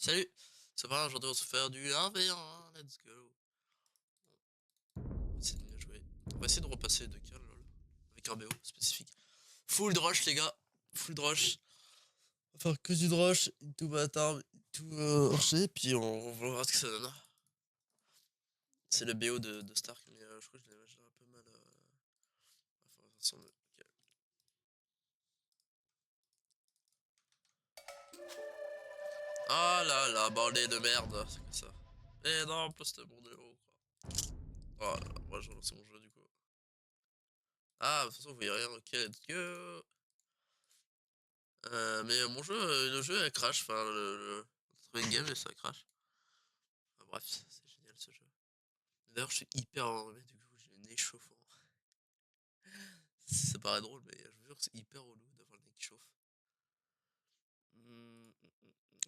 Salut, ça va, aujourd'hui on va se faire du 1v1, let's go. On va essayer de bien jouer. On va essayer de repasser de kill, lol, avec un BO spécifique. Full drush les gars, full drush. On va faire que du drush, tout bâtard, tout archer, puis on va voir ce que ça donne. C'est le BO de Stark, mais je crois que j'ai un peu mal à faire son... Ok. Ah là là, bordel de merde, c'est que ça. Eh non, poste mon héros, quoi. Oh là là, moi je relance mon jeu du coup. Ah, de toute façon vous voyez rien, ok, let's go. Mais mon jeu, le jeu elle crash, enfin le game ça crash. Enfin, bref, c'est génial ce jeu. D'ailleurs je suis hyper enrhumé, du coup j'ai le nez chauffant. Ça paraît drôle mais je vous jure que c'est hyper relou d'avoir le nez qui chauffe.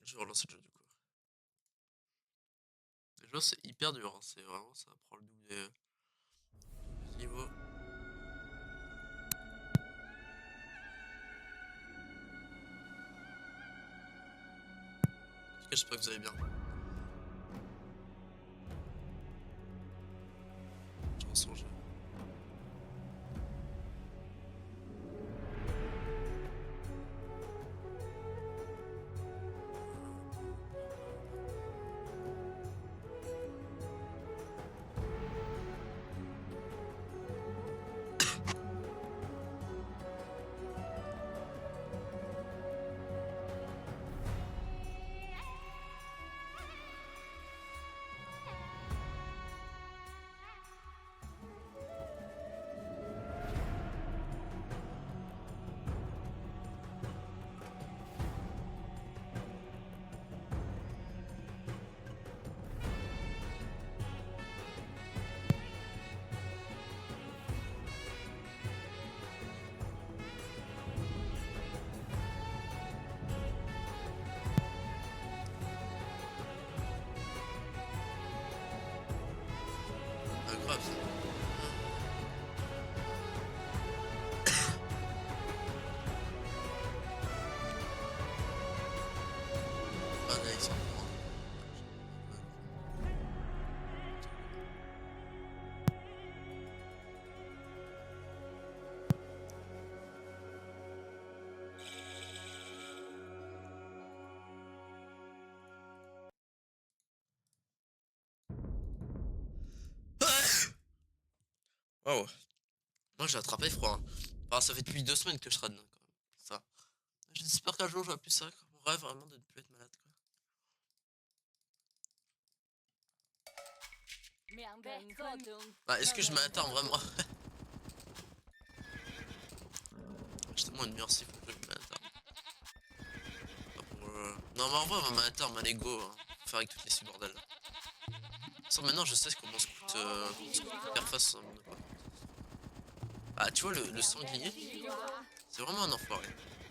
Je vais relancer le jeu du coup. Le jeu c'est hyper dur, hein. C'est vraiment ça prend le double des niveaux. En tout cas j'espère que vous allez bien. Je relance mon jeu. Incroyable ça. Ah nice. Waouh. Moi j'ai attrapé froid. Hein. Enfin, ça fait depuis 2 semaines que je traîne quand même. Ça. J'espère qu'un jour j'aurai plus ça. Quoi. Mon rêve vraiment de ne plus être malade. Quoi. Bah, est-ce que je m'attends vraiment? J'ai tellement une meilleure cible que je m'attends. Non, mais en vrai, on va m'attendre, ma Lego. Hein. Faut faire avec toutes les cibles bordel. Sans maintenant, je sais comment se coûte l'interface. Ah, tu vois, le sanglier, c'est vraiment un enfoiré.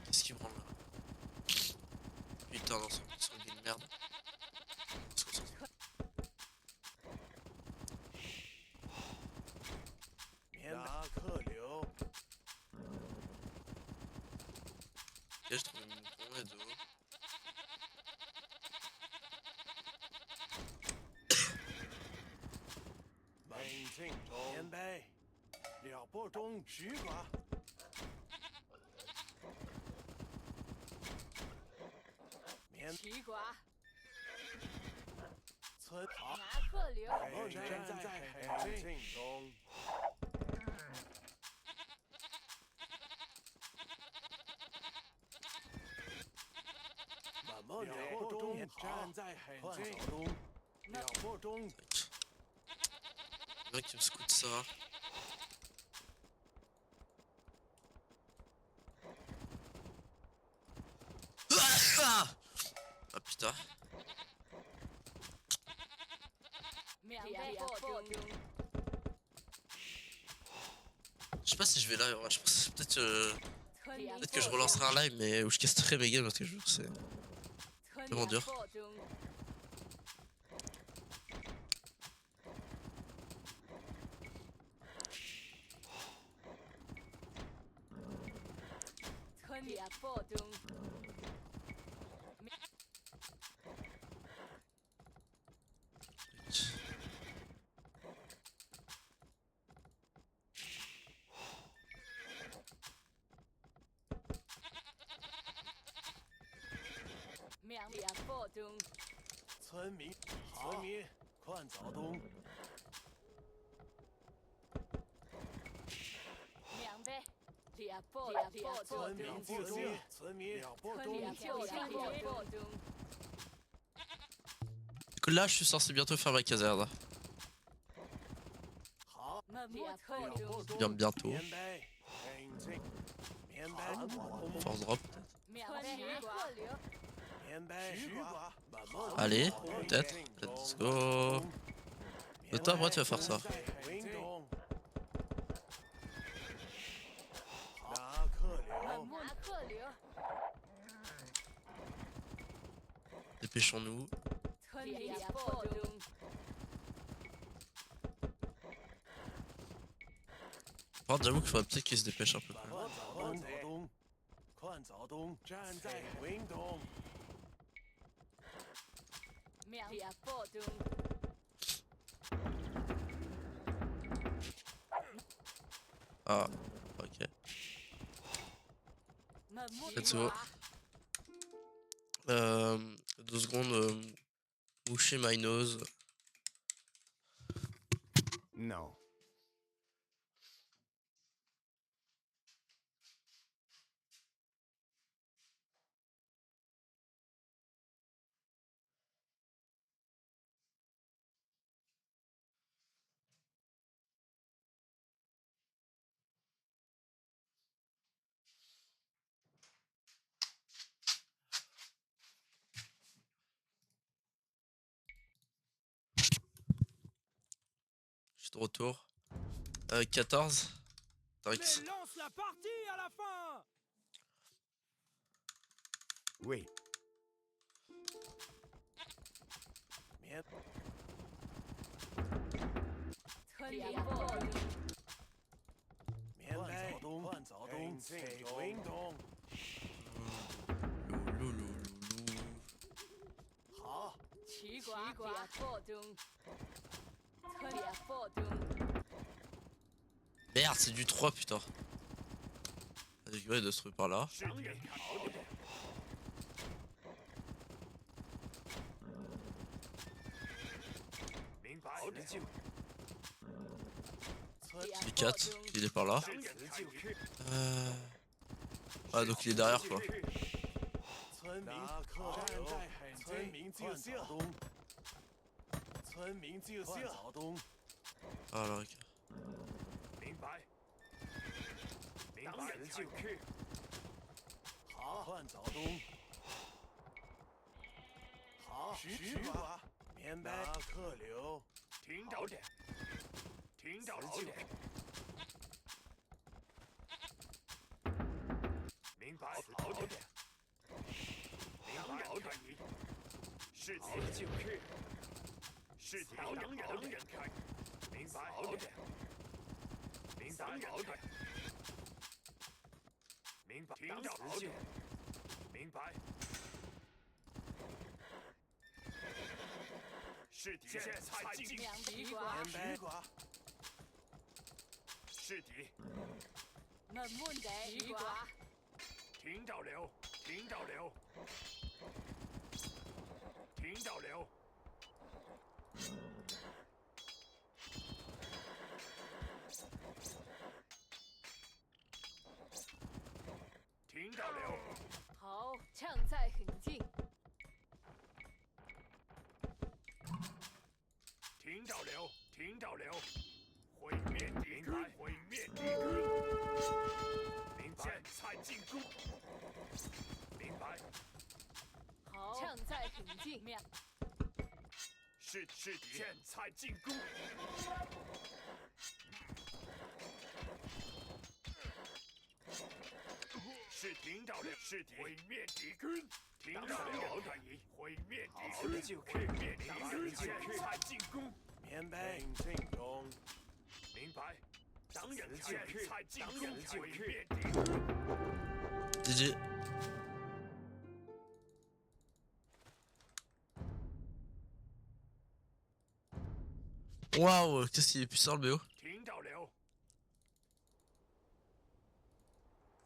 Qu'est-ce qu'il branle là? Putain, non, sanglier de merde. On se concentre. Ok, je trouve une bombe de haut. Le mec qui me scoute ça. Ah putain. Je sais pas si je vais live, je pense peut-être que je relancerai un live mais où je casterai mes games parce que je jure c'est vraiment dur. 中，村民，快早东。明白。猎捕村民中，就绪，村民了不中。猎捕中， Du coup, là, je suis censé bientôt faire ma caserne. 好，猎捕中， Bien bientôt. 明白，冷静，明白， Force drop. 明白。明白，徐寡，慢慢。 Allez, peut-être. Let's go. De toi, après, tu vas faire ça. 运动。拿客流，拿客流， Dépêchons-nous. 猎捕中， Par contre, j'avoue qu'il faudrait peut-être qu'il se dépêche un peu. 快早东，快早东，站在运动。 猎捕中， Ah, ok. Let's go. 2 secondes. Moucher my nose. No. Je suis de retour. 14. Trix. Mais lance la partie à la fin. Oui. Bien. 猎捕中， 明白，快早东，运动。 Loulouloulou. 好，奇怪，猎捕中，猎捕中， Merde, c'est du 3, putain. Ouais, il doit se trouver par là. 当然好点。明白，好的就。 Les 4, il est par là. 此就去。 Ah, donc il est derrière, quoi. 村民站在很村民就绪。村民就绪。早东。 Ah, là, ok. 明白。明白，此就去。好，快早东。好，徐寡。明白。拿客流。听着点。听着点。明白，好点。明白，好点。是好就去。是当然开。明白，好点。明白，好点。明白，听着好点。明白。是敌，现在进。奇怪，明白。是敌。闷闷的奇怪，听着流，听着流，听着流。听着流，好，唱在很近，听着流，听着流，毁灭敌军，毁灭敌军。明白，现在进攻。明白，好，唱在很近，妙，是敌，现在进攻。是听着了，是敌，毁灭敌军。听着了，毁灭敌军，就毁灭敌军，现在进攻。明白，进攻。明白，当然现在进攻，毁灭敌军。 GG. Waouh, qu'est-ce qu'il est puissant le BO. 听着了，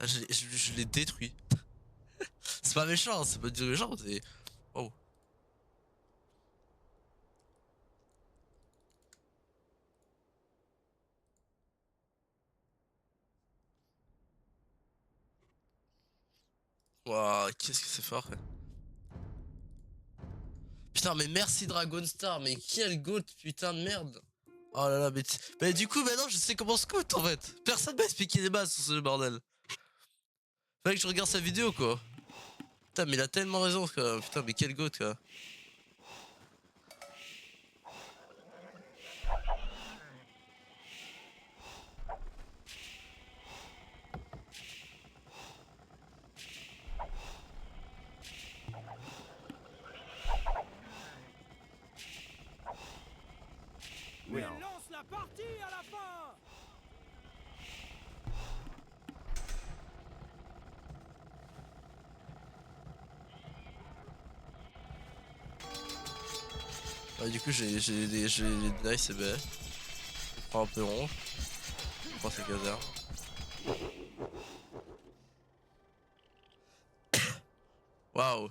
Ah, je l'ai détruit. C'est pas méchant, c'est pas du méchant, c'est... Oh. Waouh, qu'est-ce que c'est fort. Ouais. Putain, mais merci Dragonstar, mais quel goat, putain de merde. Oh là là, mais du coup, maintenant je sais comment scout en fait. Personne m'a expliqué les bases sur ce bordel. Fallait que je regarde sa vidéo quoi. Putain, mais il a tellement raison quoi. Putain, mais quel goat quoi. Mais lance la partie à la fin. Ouais, du coup, j'ai des nice et ben. Je prends un peu rond. Je prends ces gazers. Waouh.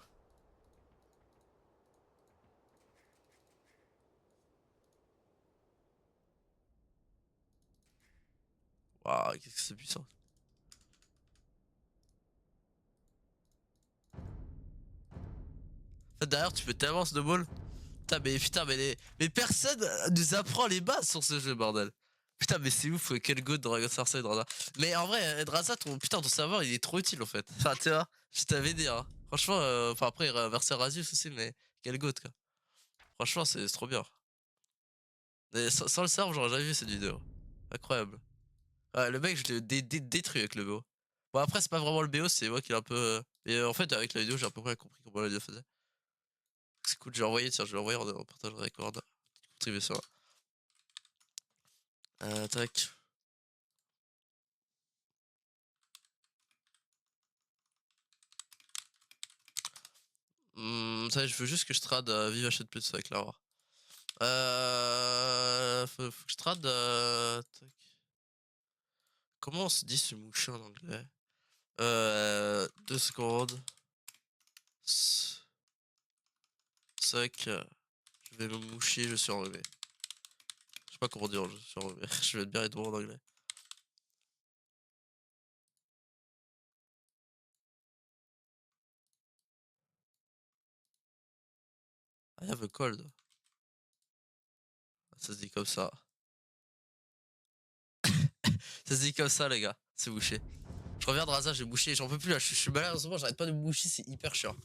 Waouh, qu'est-ce que c'est puissant. En fait, derrière, tu peux tellement snowball. Putain, mais personne nous apprend les bases sur ce jeu, bordel. Putain, mais c'est ouf, quel goat Dragon Sarsa et Draza. Mais en vrai, Draza, ton savoir, il est trop utile en fait. Enfin, tu vois, je t'avais dit, hein. Franchement, enfin après, Verser Rasius aussi, mais quel goat quoi. Franchement, c'est trop bien. Et sans le savoir, j'aurais jamais vu cette vidéo. Incroyable. Ouais, le mec, je l'ai détruit avec le BO. Bon, après, c'est pas vraiment le BO, c'est moi qui l'ai un peu. Et en fait, avec la vidéo, j'ai à peu près compris comment la vidéo faisait. C'est cool, je l'ai envoyé, tiens, je l'ai envoyé en partage de record. Contribuer ça. Tac. Ça, je veux juste que je trade Vive Hachette Plus avec la Aurore. Faut que je trade. Tac. Comment on se dit se moucher en anglais 2 secondes. Sac. Je vais me moucher, je suis enlevé. Je sais pas comment dire, je suis enlevé. Je vais être bien et droit en anglais. I have a cold. Ça se dit comme ça. Ça se dit comme ça, les gars. C'est bouché. Je reviens de Raza, j'ai bouché. J'en peux plus là. Je suis malade en ce moment, j'arrête pas de me boucher, c'est hyper chiant.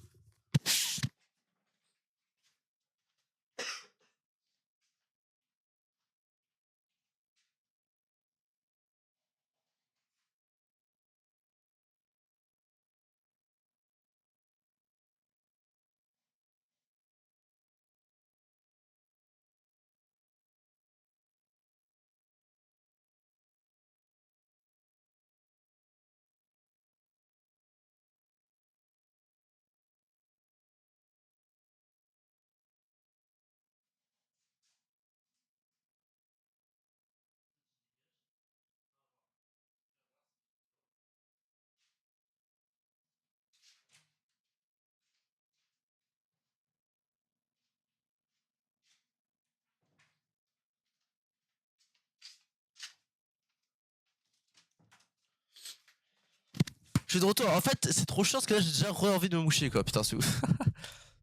Je suis de retour. En fait, c'est trop chiant parce que là, j'ai déjà envie de me moucher, quoi. Putain, c'est ouf.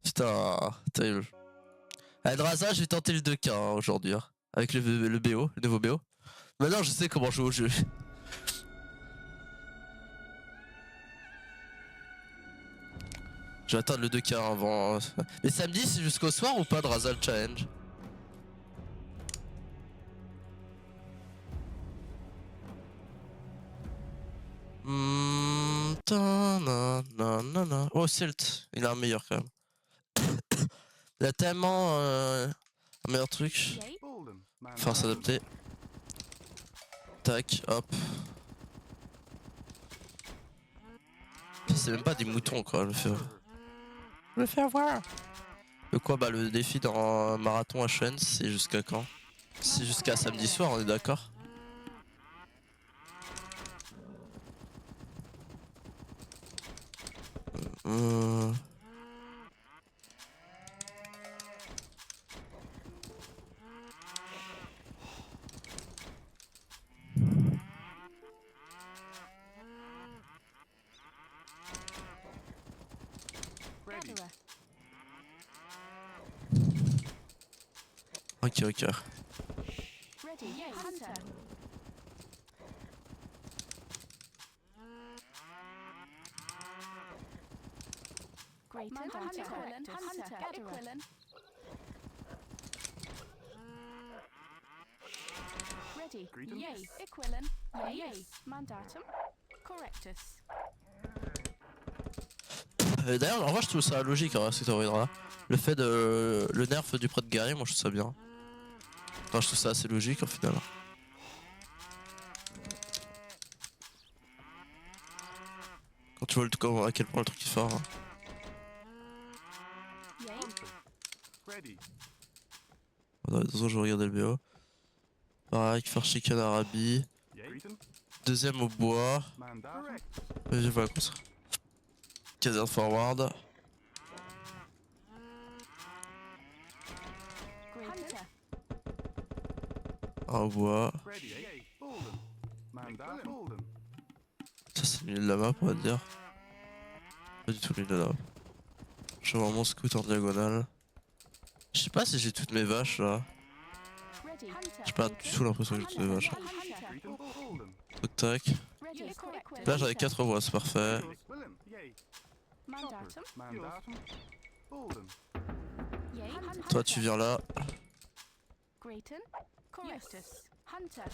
Putain, terrible. Allez, Draza, je vais tenter le 2K hein, aujourd'hui. Hein, avec le BO, le nouveau BO. Maintenant, je sais comment jouer au jeu. Je vais attendre le 2K avant. Mais samedi, c'est jusqu'au soir ou pas, Draza, le challenge? Oh, Silt, il a un meilleur quand même. Il a tellement un meilleur truc. Enfin, s'adapter. Tac, hop. C'est même pas des moutons quoi, je me fais avoir. Le quoi, bah le défi dans Marathon HN, c'est jusqu'à quand? C'est jusqu'à samedi soir, on est d'accord? Ok, ok. Ready. Yay. Hunter. Great. Hunter. Hunter. Gatherer. Ready. Yay. Equilin. Yay. Mandatum. Correctus. D'ailleurs, en vrai, je trouve ça logique, hein, cette théorie-là. Le fait de. Le nerf du prêtre guerrier, moi je trouve ça bien. Enfin, je trouve ça assez logique au final. Quand tu vois à quel point le truc est fort. Hein. Yay. Ready. Attention, je vais regarder le BO. Pareil, faire chicken Arabi. Greeten. Deuxième au bois. Mandatum. Vas-y, voilà comme ça. Caserne forward. Hunter. Un au bois. Ready. Yay. Bolden. Mandat. Bolden. Ça, c'est le milieu de la map, on va dire. Pas du tout le milieu de la map. Je vois mon scout en diagonale. Je sais pas si j'ai toutes mes vaches là. Ready. Hunter. J'ai pas du tout l'impression que j'ai toutes mes vaches. Greeten. Bolden. Tac tac. Ready. Là j'avais 4 voix, c'est parfait. Willem. Yay. Mandatum. Mandatum. Bolden. Yay. Toi tu viens là. Greaton. Correctus. Hunter.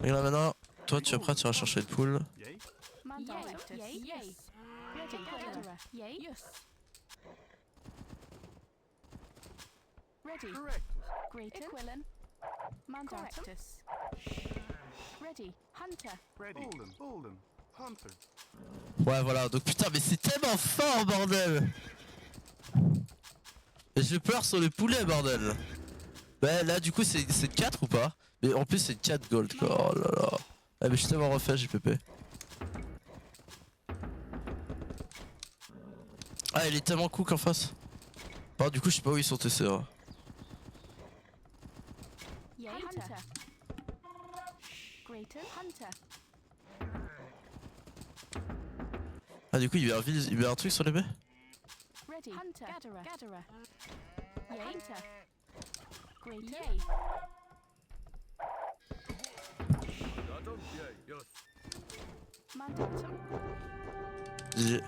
Et là maintenant, toi tu es prêt, tu vas chercher le pool. Yay. Mandatum. Yay. Yay. Ready. Gatherer. Yay. Yes. Ready. Correctus. Greaton. Equilin. Mandatus. Ready. Hunter. Ready. Bolden. Bolden. Hunter. Ouais voilà, donc putain mais c'est tellement fort bordel. Et j'ai peur sur les poulets bordel. Bah là du coup c'est 4 ou pas? Mais en plus c'est 4 gold quoi, oh là là. Ah mais je suis tellement refait JPP. Ah il est tellement cook en face. Bon du coup je sais pas où ils sont TC hein. Yay. Hunter. Greaton. Hunter. Ah du coup il y a un truc sur les baies. Ready. Hunter. Gatherer. Gatherer. Yay. Hunter. Greaton. Yay. Mandatum. J'ai-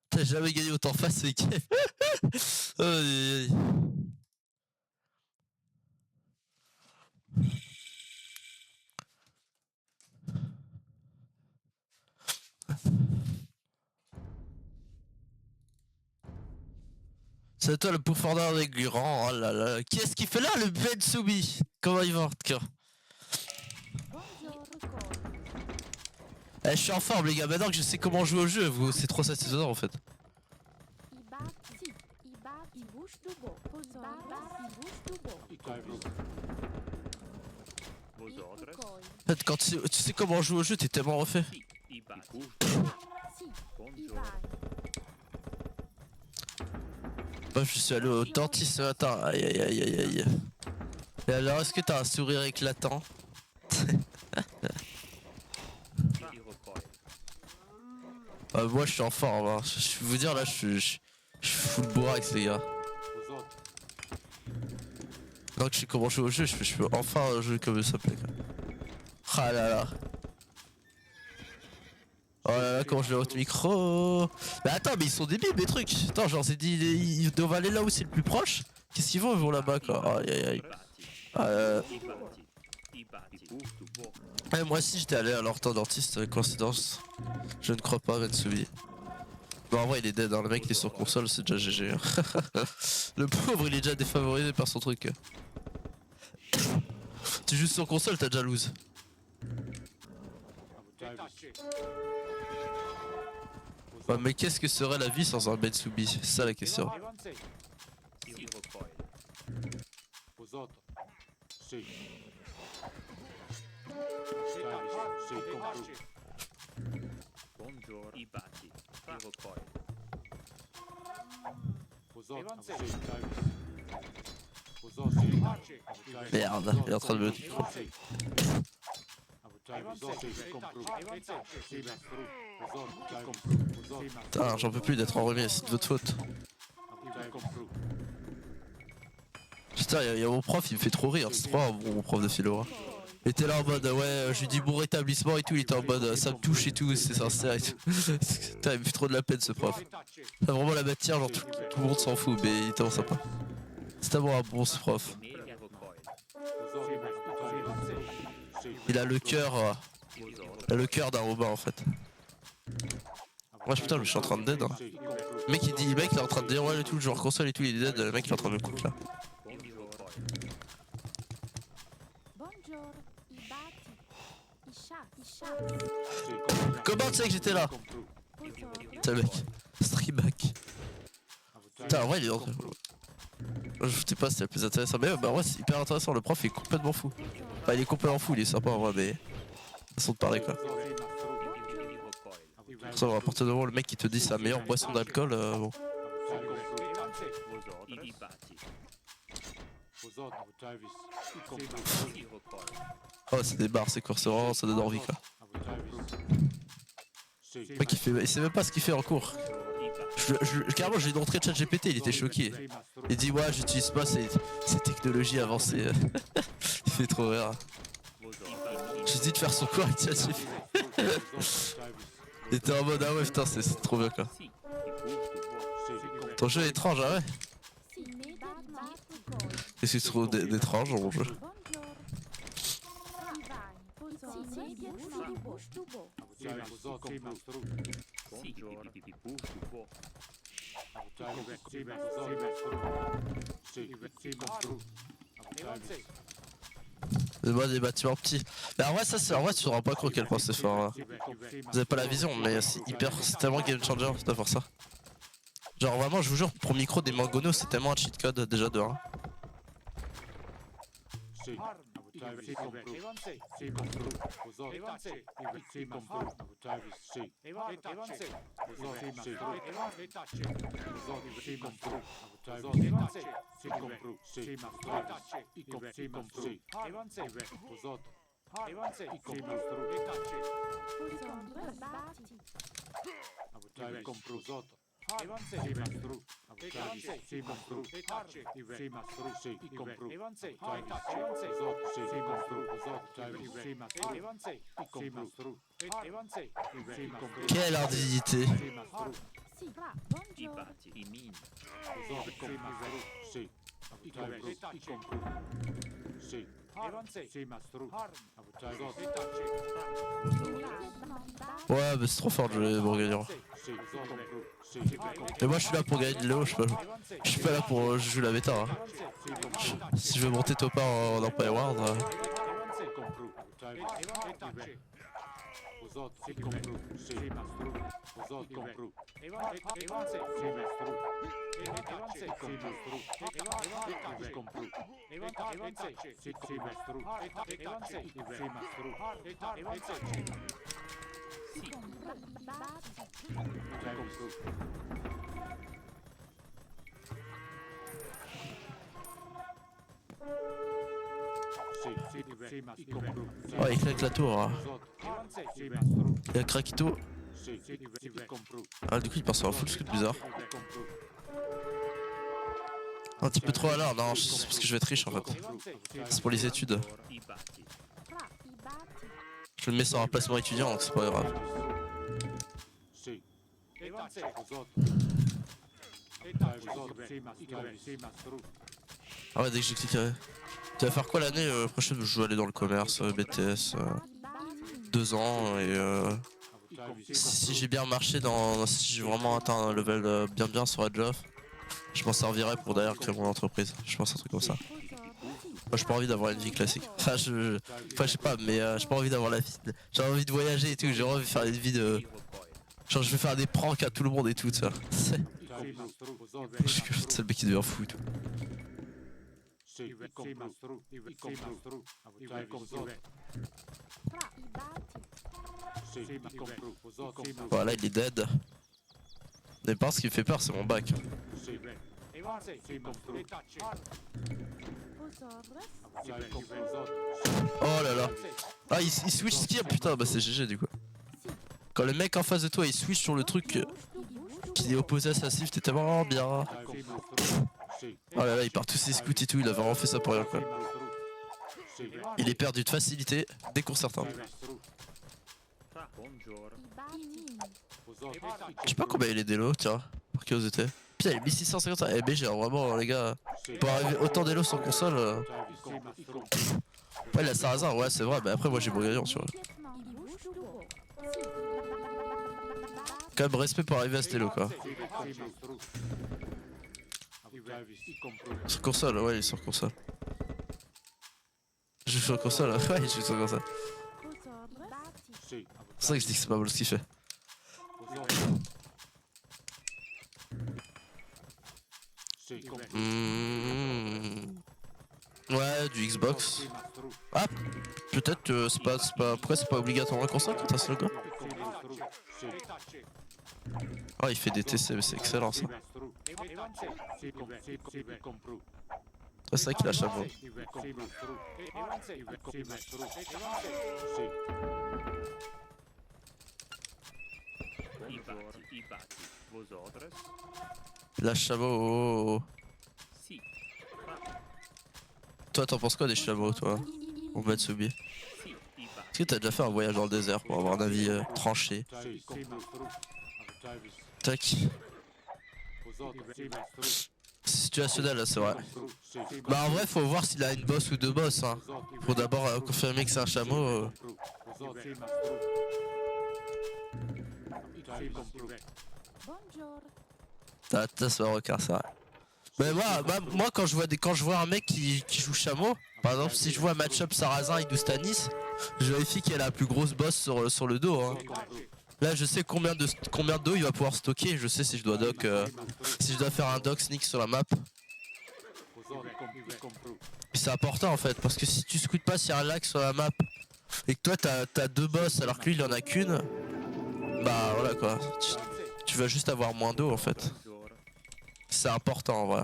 T'as jamais gagné autant face c'est qui? Aïe, aïe, aïe. C'est toi le pourfendeur des grands, oh là là. Qu'est-ce qu'il fait là le Ben Soubi? Comment il va en tout cas? Eh, je suis en forme les gars, maintenant que je sais comment jouer au jeu, vous c'est trop satisfaisant en fait. En fait quand tu sais comment jouer au jeu, t'es tellement refait. Moi je suis allé au dentiste ce matin, aïe aïe aïe aïe aïe. Et alors est-ce que t'as un sourire éclatant? Moi je suis en forme, hein. Je vais vous dire là je suis full bourrax les gars. Quand je sais comment jouer au jeu, je peux enfin jouer comme ça plaît quoi. Ah là là. Oh là là, comment je vais votre micro. Mais attends, mais ils sont débiles mes trucs. Attends, genre c'est dit ils doivent aller là où c'est le plus proche. Qu'est-ce qu'ils vont, ils vont là-bas quoi. Aïe aïe aïe. Ouais, moi aussi j'étais allé à l'ortho dentiste, coïncidence. Je ne crois pas, Vensubi. Bon en vrai il est dead, hein. Le mec il est sur console, c'est déjà GG. Hein. Le pauvre il est déjà défavorisé par son truc. Tu joues sur console, t'as déjà lose. Ouais, mais qu'est-ce que serait la vie sans un Bensubi? C'est ça la question. Merde, il est en train de me... Putain, j'en peux plus d'être enrhumé, c'est de votre faute. Putain, y a mon prof, il me fait trop rire, c'est trop un bon prof de philo. Hein. Il était là en mode ouais, je lui dis bon rétablissement et tout, il était en mode ça me touche et tout, c'est sincère et tout. Putain, il me fait trop de la peine ce prof. T'as vraiment la matière, genre tout le monde s'en fout, mais il est tellement sympa. C'est tellement un bon ce prof. Il a le cœur d'un Robin en fait. Ouais, putain, je suis en train de dead. Hein. Le mec il dit, il est en train de dire ouais, le tout, le joueur console et tout, il est dead, le mec il est en train de me cook là. Comment tu sais que j'étais là? Putain, mec, streamback. Putain, en vrai, il est en train. Je foutais pas, c'était le plus intéressant. Mais bah, ouais, c'est hyper intéressant. Le prof est complètement fou. Enfin, il est complètement fou, il est sympa en vrai, mais. Façon de parler quoi. Ça, à partir de moment, le mec qui te dit sa meilleure boisson d'alcool, bon. Oh, c'est des bars, c'est quoi, c'est vraiment, ça donne envie quoi. Le mec il sait même pas ce qu'il fait en cours. Carrément, j'ai montré ChatGPT, il était choqué. Il dit ouais, j'utilise pas ces technologies avancées. Il fait trop rire. J'ai dit de faire son cours avec ChatGPT. Il était en mode ah ouais putain, c'est trop bien quoi. Ton jeu est étrange, ah ouais. Qu'est-ce que tu trouves d'étrange dans mon jeu? Des bâtiments petits. Mais en vrai, ça, en vrai, tu te rends pas compte à quel point c'est fort. Hein. Vous avez pas la vision, mais c'est tellement game changer de faire ça. Genre vraiment, je vous jure, pour micro des mangonos, c'est tellement un cheat code déjà de 1. Quelle indignité. Ouais, mais c'est trop fort de jouer Bourguignon. Mais moi je suis là pour gagner de l'eau, je suis pas là pour jouer la méta. Hein. Si je veux monter top 1 en Empire World. Oh, il claque la tour. Hein. Il y a Krakito. Ah, du coup, il part sur un full scoot bizarre. Un petit peu trop à l'heure, non, c'est parce que je vais être riche en fait. C'est pour les études. Je le mets sur un placement étudiant, donc c'est pas grave. Ah ouais, dès que j'ai cliqué. Tu vas faire quoi l'année prochaine? Je vais aller dans le commerce, BTS. 2 ans et si j'ai bien marché si j'ai vraiment atteint un level bien sur Edge of, je m'en servirai pour d'ailleurs créer mon entreprise. Je pense un truc comme ça. Moi j'ai pas envie d'avoir une vie classique. Enfin je sais pas, mais j'ai pas envie d'avoir la vie. J'ai envie de voyager et tout, j'ai envie de faire une vie de. Genre je vais faire des pranks à tout le monde et tout ça. C'est le mec qui devient fou et tout. Voilà, il est dead. Mais pas ce qui me fait peur, c'est mon bac. Oh là là. Ah, il switch skill, putain, bah c'est GG du coup. Quand le mec en face de toi il switch sur le truc qui est opposé à sa cible, t'es tellement bien. Oh là là, il part tous ses scouts et tout, il a vraiment fait ça pour rien quoi. Il est perdu de facilité, déconcertant. Je sais pas combien il est d'élo, tiens, par curiosité. Putain, il est 1650, eh BG, vraiment les gars, pour arriver autant d'élo sur console. Ouais, la Sarrazin, ouais, c'est vrai, mais après, moi j'ai Bourguignon, tu vois. Quand même, respect pour arriver à cet élo, quoi. Sur console, ouais, il est sur console. Je joue sur console, ouais, il joue sur console. C'est pour ça que je dis que c'est pas mal ce qu'il fait. Ouais, du Xbox. Ah, peut-être que c'est pas. Pourquoi c'est pas obligatoire en console quand t'as ce logo? Ah, il fait des TC, mais c'est excellent ça. C'est ça qu'il a chapeau. La chameau. Toi, t'en penses quoi des chameaux, toi? On va te subir. Est-ce que t'as déjà fait un voyage dans le désert pour avoir un avis tranché? Tac. C'est situationnel là, c'est vrai. Bah en vrai, faut voir s'il a une bosse ou deux bosses. Hein. Faut d'abord confirmer que c'est un chameau. T'as ce requin, c'est vrai. Mais moi quand je vois un mec qui joue chameau, par exemple si je vois un match-up Sarrazin et Doustanis, je vérifie qu'elle a la plus grosse bosse sur le dos. Hein. Là je sais combien de dos il va pouvoir stocker, je sais si je dois faire un doc sneak sur la map. C'est important en fait, parce que si tu scoutes pas s'il y a un lag sur la map et que toi t'as deux boss alors que lui il en a qu'une, bah voilà quoi, tu vas juste avoir moins d'eau en fait. C'est important en vrai.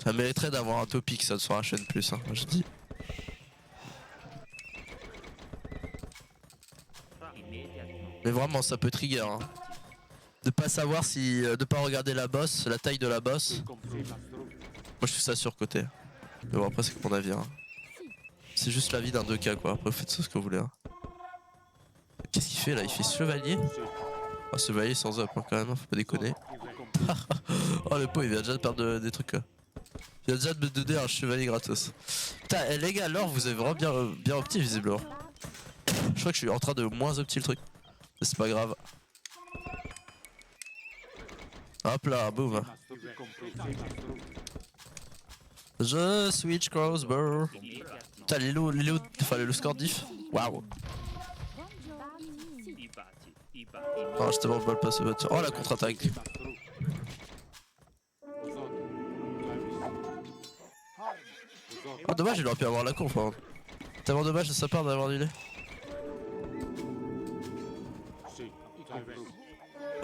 Ça mériterait d'avoir un topic ça sur la chaîne plus, hein, je dis. Mais vraiment ça peut trigger hein. De pas savoir si. De pas regarder la boss, la taille de la boss. Moi je fais ça surcoté. Mais bon après c'est que mon avis hein. C'est juste la vie d'un 2K quoi, après vous faites ça ce que vous voulez hein. Qu'est-ce qu'il fait là? Il fait chevalier? Ah chevalier sans up hein, quand même, faut pas déconner. Oh le pot il vient déjà de perdre des trucs quoi. Il vient déjà de me donner un chevalier gratos. Putain les gars alors vous avez vraiment bien opti visiblement. Je crois que je suis en train de moins opti le truc. Mais c'est pas grave. Hop là, boum. Je switch crossbow. Putain, le score diff. Waouh. Oh, je te demande pas le passer. Oh, la contre-attaque. Oh, dommage, il aurait pu avoir la conf. Hein. Tellement dommage de sa part d'avoir annulé.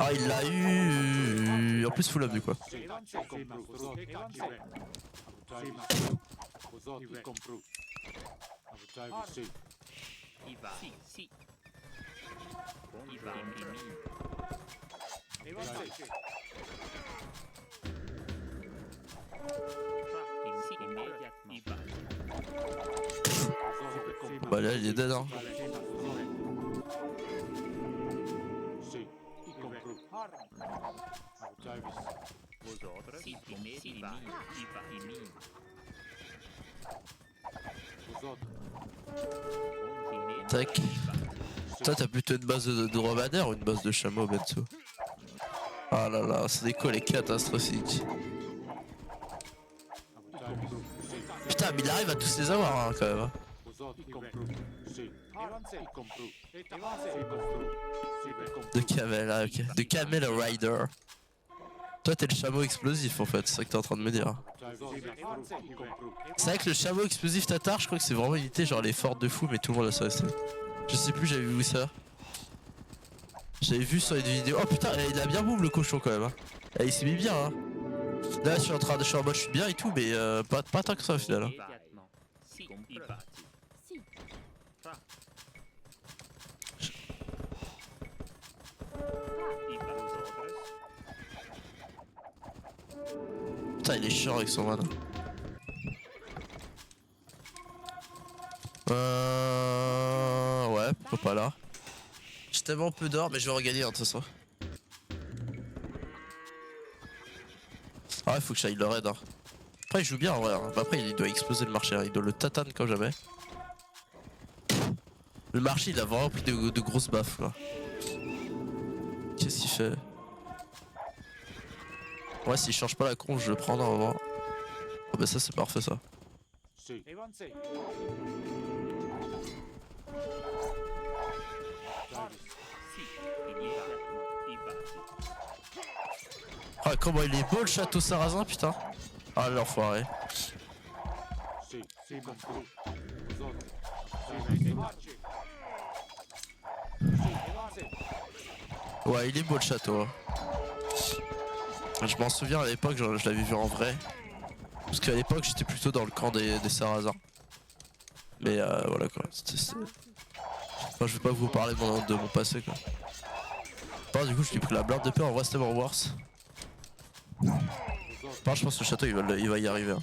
Ah, il l'a eu. En plus, full up du quoi. Bah là, il est dead hein. Tac. Toi t'as plutôt une base de dromadaire ou une base de chameau Benzo? Ah là là, c'est des quoi les catastrophiques. Putain mais il arrive à tous les avoir hein, quand même. Hein. De Camel, ah, ok. De Camel Rider. Toi t'es le chameau explosif en fait, c'est ça que t'es en train de me dire. C'est vrai que le chameau explosif Tatar, je crois que c'est vraiment unité genre les fortes de fou mais tout le monde a ça aussi. Je sais plus, j'avais vu ça. J'avais vu sur une vidéo. Oh putain, il a bien boum le cochon quand même. Hein. Il s'est mis bien hein. Là je suis en mode je suis bien et tout mais pas tant que ça au final. Hein. Immediatement. Si, i bati. Si. I vosotros. Putain il est chiant avec son man. Ouais, pourquoi pas là. J'ai tellement peu d'or mais je vais regagner hein, de toute façon. Ah ouais faut que j'aille le raid hein. Après il joue bien en vrai hein. Bah, après il doit exploser le marché hein. Il doit le tatane comme jamais. Le marché il a vraiment pris de grosses baffes quoi. Qu'est-ce qu'il fait? Ouais s'il change pas la conf je le prends dans un moment. Oh bah ça c'est parfait ça. Avancez. Si, immediatement. I bati. Ah comment il est beau le château sarrasin putain. Ah l'enfoiré. Si, compris. Vous autres. Avancez. Ouais il est beau le château. Hein. Je m'en souviens à l'époque je l'avais vu en vrai. Parce qu'à l'époque j'étais plutôt dans le camp des sarrasins. Mais voilà quoi. Enfin, je vais pas vous parler de mon passé quoi. Enfin, du coup je lui ai pris la blinde de peur en vrai c'était mon worse. Enfin, je pense que le château il va y arriver. Hein.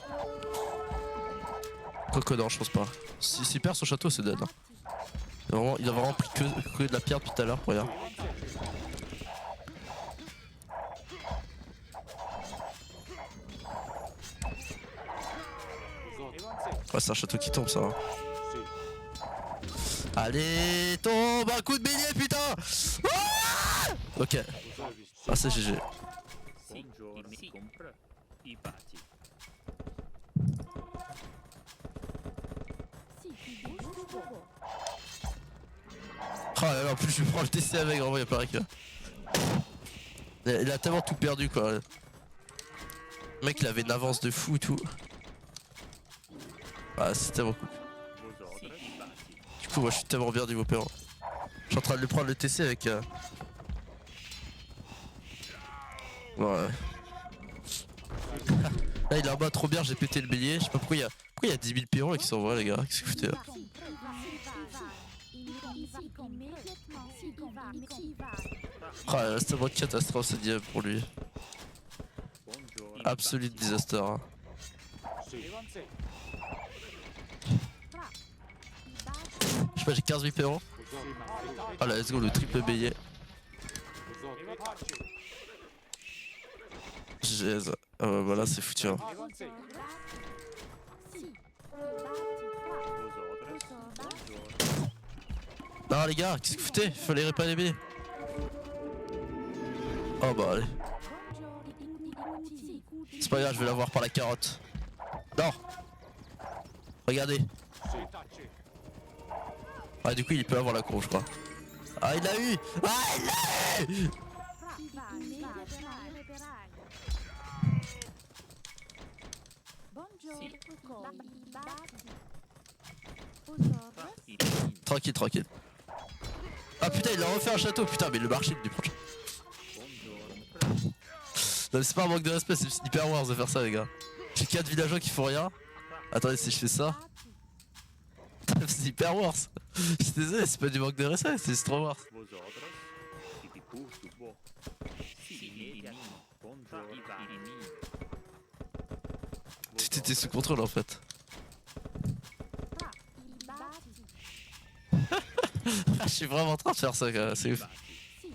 Quoique non je pense pas. S'il perd son château c'est dead. Hein. Il a vraiment pris que de la pierre depuis tout à l'heure regarde. Ouais c'est un château qui tombe ça. Hein. Allez tombe un coup de bélier putain. Ah ok. Ah c'est GG. Buongiorno. Si, compre. I bati. Oh là là en plus je vais prendre le TC avec en vrai y'a pas rien que. Il a tellement tout perdu quoi. Le mec il avait une avance de fou et tout. Ah c'est tellement cool. Vosotros. I bati. Du coup moi je suis tellement bien niveau PO. Je suis en train de lui prendre le TC avec ouais. Là il est en bas trop bien j'ai pété le bélier. Je sais pas pourquoi il y a 10 000 PO là qui s'envoient les gars. Qu'est-ce que vous foutez là? Ah là, c'est tellement catastrophe cette game pour lui. Buongiorno. Absolute disaster. Hein. Avancez. Je sais pas j'ai 15 000 PO. Ah là let's go le triple bélier. J'ai... Ah ouais voilà c'est foutu hein. Avancez. Vosotros. Buongiorno. Non les gars qu'est-ce que vous foutez? Fallait réparer les billets. Oh bah allez. C'est pas grave je vais l'avoir par la carotte. Non. Regardez. Ah du coup il peut avoir la cour je crois. Ah il l'a eu. Ah il l'a eu. Tranquille tranquille. Ah putain il a refait un château putain mais le marché du prochain. Buongiorno. Non mais c'est pas un manque de respect c'est hyper worse de faire ça les gars. J'ai 4 villageois qui font rien. Attendez si je fais ça. C'est hyper worse. Je suis désolé c'est pas du manque de respect c'est trop worse. Vosotros. Si ti pustu bo. Si, immediatement. Buongiorno. I bati. Tout était sous contrôle en fait. Je suis vraiment en train de faire ça quand même, c'est ouf.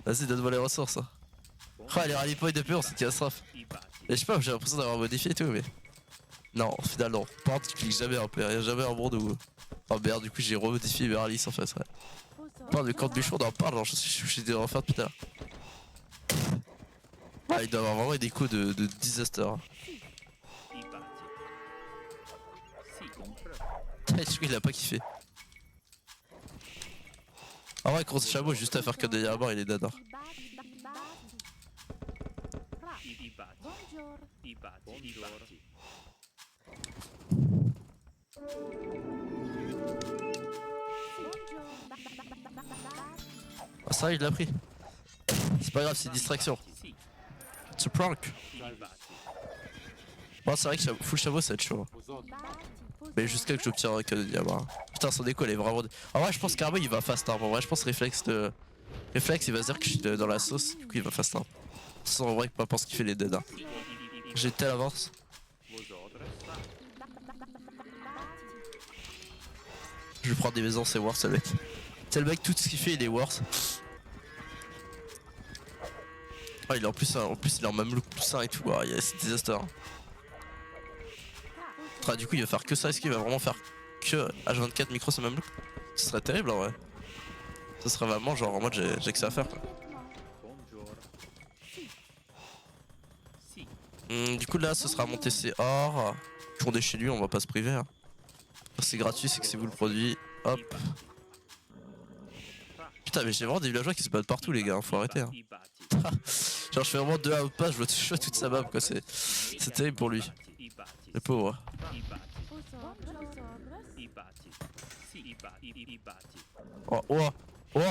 Vas-y donne-moi les ressources. Hein. Oh les rally points de peur c'est une catastrophe. I bati. Et je sais pas j'ai l'impression d'avoir modifié et tout mais. Non au final non. Par contre tu cliques jamais un peu, y'a jamais un monde où. Oh merde du coup j'ai remodifié mes rallies en fait ouais. Parle de camp de bûcheron on en parle genre je suis en faire tout à l'heure. Ah il doit avoir vraiment des coups de disaster. Hein. I bati. Si, compre. Du coup il a pas kiffé. En vrai contre chameau juste à faire que derrière mort il est dead. Hein. I bati. I bati. I bati. Ah ça il l'a pris. C'est pas grave c'est une distraction. Si, C'est prank. I bati. Oh, c'est vrai que full chameau ça va être chaud. Mais jusqu'à que j'obtienne un cadeau de diamant. Putain, son déco elle est vraiment. En vrai, je pense qu'Arbo il va fast arm. En vrai, je pense réflexe il va se dire que je suis dans la sauce, du coup il va fast arm. Sans en vrai que pas pense qu'il fait les dead. Hein. J'ai telle avance. Je vais prendre des maisons, c'est worse le mec. C'est le mec, tout ce qu'il fait il est worse. Ah, il est en plus il est en même look plus 1 et tout. Ah, c'est disaster. Ah, du coup il va faire que ça, est-ce qu'il va vraiment faire que H24 micro ce même look? Ce serait terrible en vrai. Ce serait vraiment genre en mode j'ai que ça à faire quoi. Du coup là ce sera mon TC or. Tourner chez lui, on va pas se priver. Hein. C'est gratuit, c'est que c'est vous le produit. Hop. Putain mais j'ai vraiment des villageois qui se battent partout les gars, hein, faut arrêter. Hein. Genre je fais vraiment 2 outpass, je vois toute sa map quoi, c'est terrible pour lui. Le pauvre. Oh, oh, oh,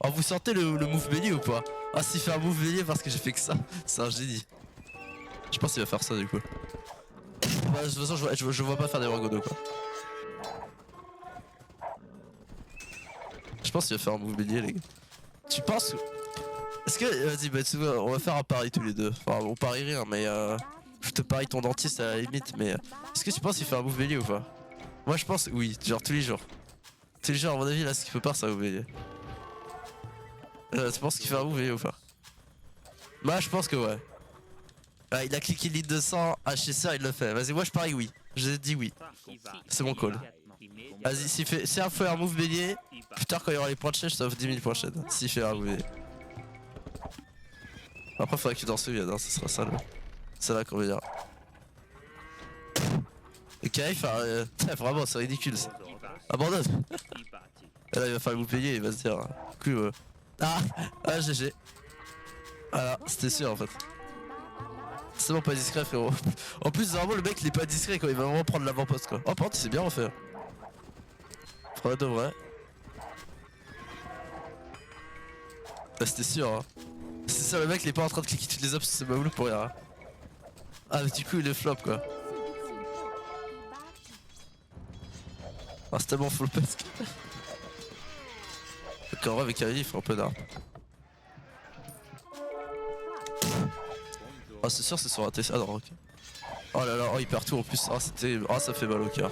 oh, vous sentez le move bélier ou pas? Ah s'il fait un move bélier parce que j'ai fait que ça, c'est un génie. Je pense qu'il va faire ça du coup. Bah, de toute façon je vois pas faire des Wargodo quoi. Je pense qu'il va faire un move bélier les gars. Tu penses? Est-ce que... Vas-y bah on va faire un pari tous les deux. Enfin on parie rien mais je te parie ton dentiste à la limite mais... Est-ce que tu penses qu'il fait un move bélier ou pas? Moi je pense oui, genre tous les jours. Tous les jours à mon avis là ce qu'il peut pas c'est un move bélier. Tu penses qu'il fait un move bélier ou pas? Moi je pense que ouais. Ah, il a cliqué lead 200, HSR il le fait. Vas-y moi je parie oui. J'ai dit oui. C'est mon call. Vas-y s'il fait un move bélier, plus tard quand il y aura les points de chaîne je t'offre 10 000 points de chaîne. S'il fait un move bélier. Après faudrait que tu t'en souviennes, hein, ce sera ça le... C'est là qu'on va dire. Ok, vraiment c'est ridicule ça. Abandonne. Et là il va faire le move bélier, il va se dire... Ah GG. Voilà, c'était sûr en fait. C'est bon pas discret frérot. En plus vraiment le mec il est pas discret quand il va vraiment prendre l'avant-poste quoi. Oh par contre il s'est bien refait. Vrai de vrai. Bah c'était sûr hein. C'est ça le mec il est pas en train de cliquer toutes les options sur ce mamoulou pour rien. Hein. Ah mais du coup il est flop quoi. Ah c'est tellement full pesque. Donc en vrai avec Kaeli il fait un peu d'art. Ah c'est sûr c'est sur un TC. Ah non ok. Oh là là, oh il perd tout en plus. Ah c'était. Ah ça fait mal au cœur.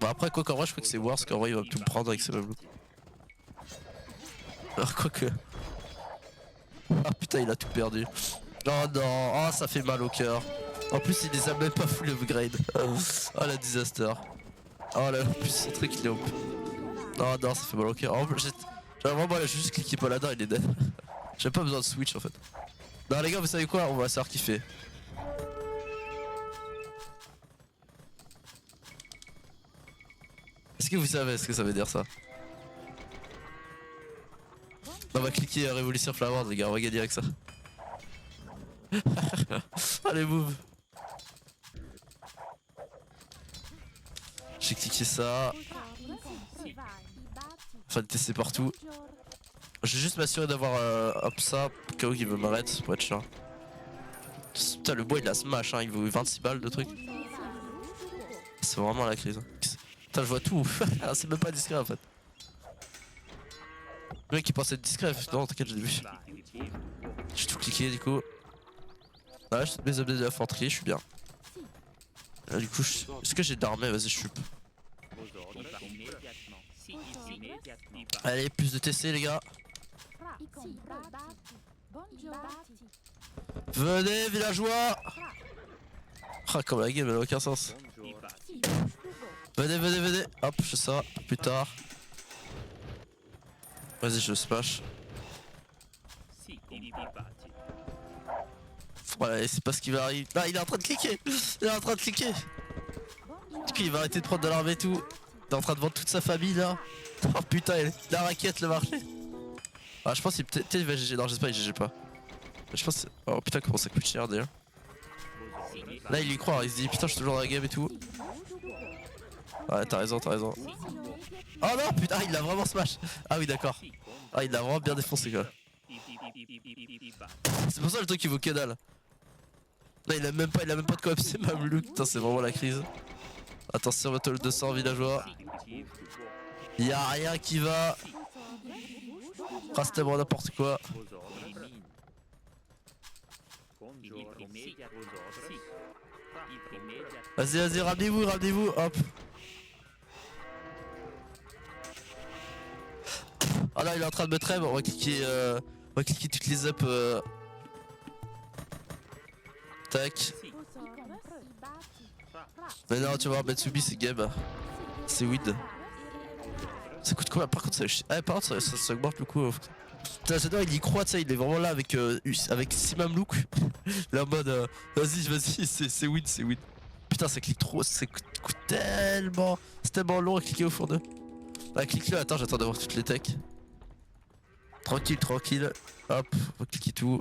Bah après quoi qu'en vrai je crois que c'est worse qu'en vrai il va tout me prendre avec ses mamelouks. Alors quoi que. Ah putain il a tout perdu. Oh non, oh ça fait mal au cœur. En plus il les a même pas full upgrade. Oh la disaster. Oh là là, en plus son truc il est up. Oh non ça fait mal au cœur. En plus j'ai vraiment j'ai juste cliqué paladin il est dead. J'ai pas besoin de switch en fait. Non les gars vous savez quoi, on va savoir kiffer. Est-ce que vous savez ce que ça veut dire ça? On va cliquer Révolution Flower les gars, on va gagner avec ça. Allez move. J'ai cliqué ça. Enfin TC partout. Je vais juste m'assurer d'avoir hop ça, au cas où il veut m'arrêter pour être chiant. Putain le bois il a smash hein, il vaut 26 balles de trucs. C'est vraiment la crise. Putain je vois tout, c'est même pas discret en fait. Le mec il pensait être discret, non t'inquiète j'ai vu. J'ai tout cliqué du coup. Ouais j'ai toutes mes updates de l'infanterie, je suis bien. Là, du coup est-ce que j'ai d'armée? Vas-y je suis. Allez plus de TC les gars. Venez villageois. Ah comme la game elle a aucun sens. Venez. Hop je fais ça plus tard. Vas-y je smash. Voilà c'est pas ce qui va arriver. Ah il est en train de cliquer. Du coup il va arrêter de prendre de l'arme et tout. Il est en train de vendre toute sa famille là. Oh putain la raquette le marché. Ah je pense qu'il peut-être il va GG. Non j'espère qu'il GG pas. Je pense oh putain comment ça coûte cher d'ailleurs. Là il y croit, il se dit putain je suis toujours dans la game et tout. Ouais t'as raison. Oh non putain il l'a vraiment smash. Ah oui d'accord. Ah il l'a vraiment bien défoncé quoi. C'est pour ça le truc il vaut que dalle. Là il a même pas de coop, c'est Mamelouk, putain c'est vraiment la crise. Attention battle 200 villageois. Y'a rien qui va. Ah c'était bon n'importe quoi. Vos ordres. Buongiorno. Immediate vos ordres. Immediate. Vas-y ramenez-vous, hop. Ah là il est en train de me trêve, on va cliquer toutes les up. Tac. Mais non tu vois Metsubi c'est game. C'est weed. Ça coûte quoi? Par contre ça par contre ça augmente le coût. Putain j'adore il y croit tu sais il est vraiment là avec Simamlouk. Il est en mode vas-y c'est weed. Putain ça clique trop, ça coûte tellement. C'est tellement long à cliquer au fond d'eux. Ah clique-le, attends j'attends d'avoir toutes les techs. Tranquille. Hop, on va cliquer tout.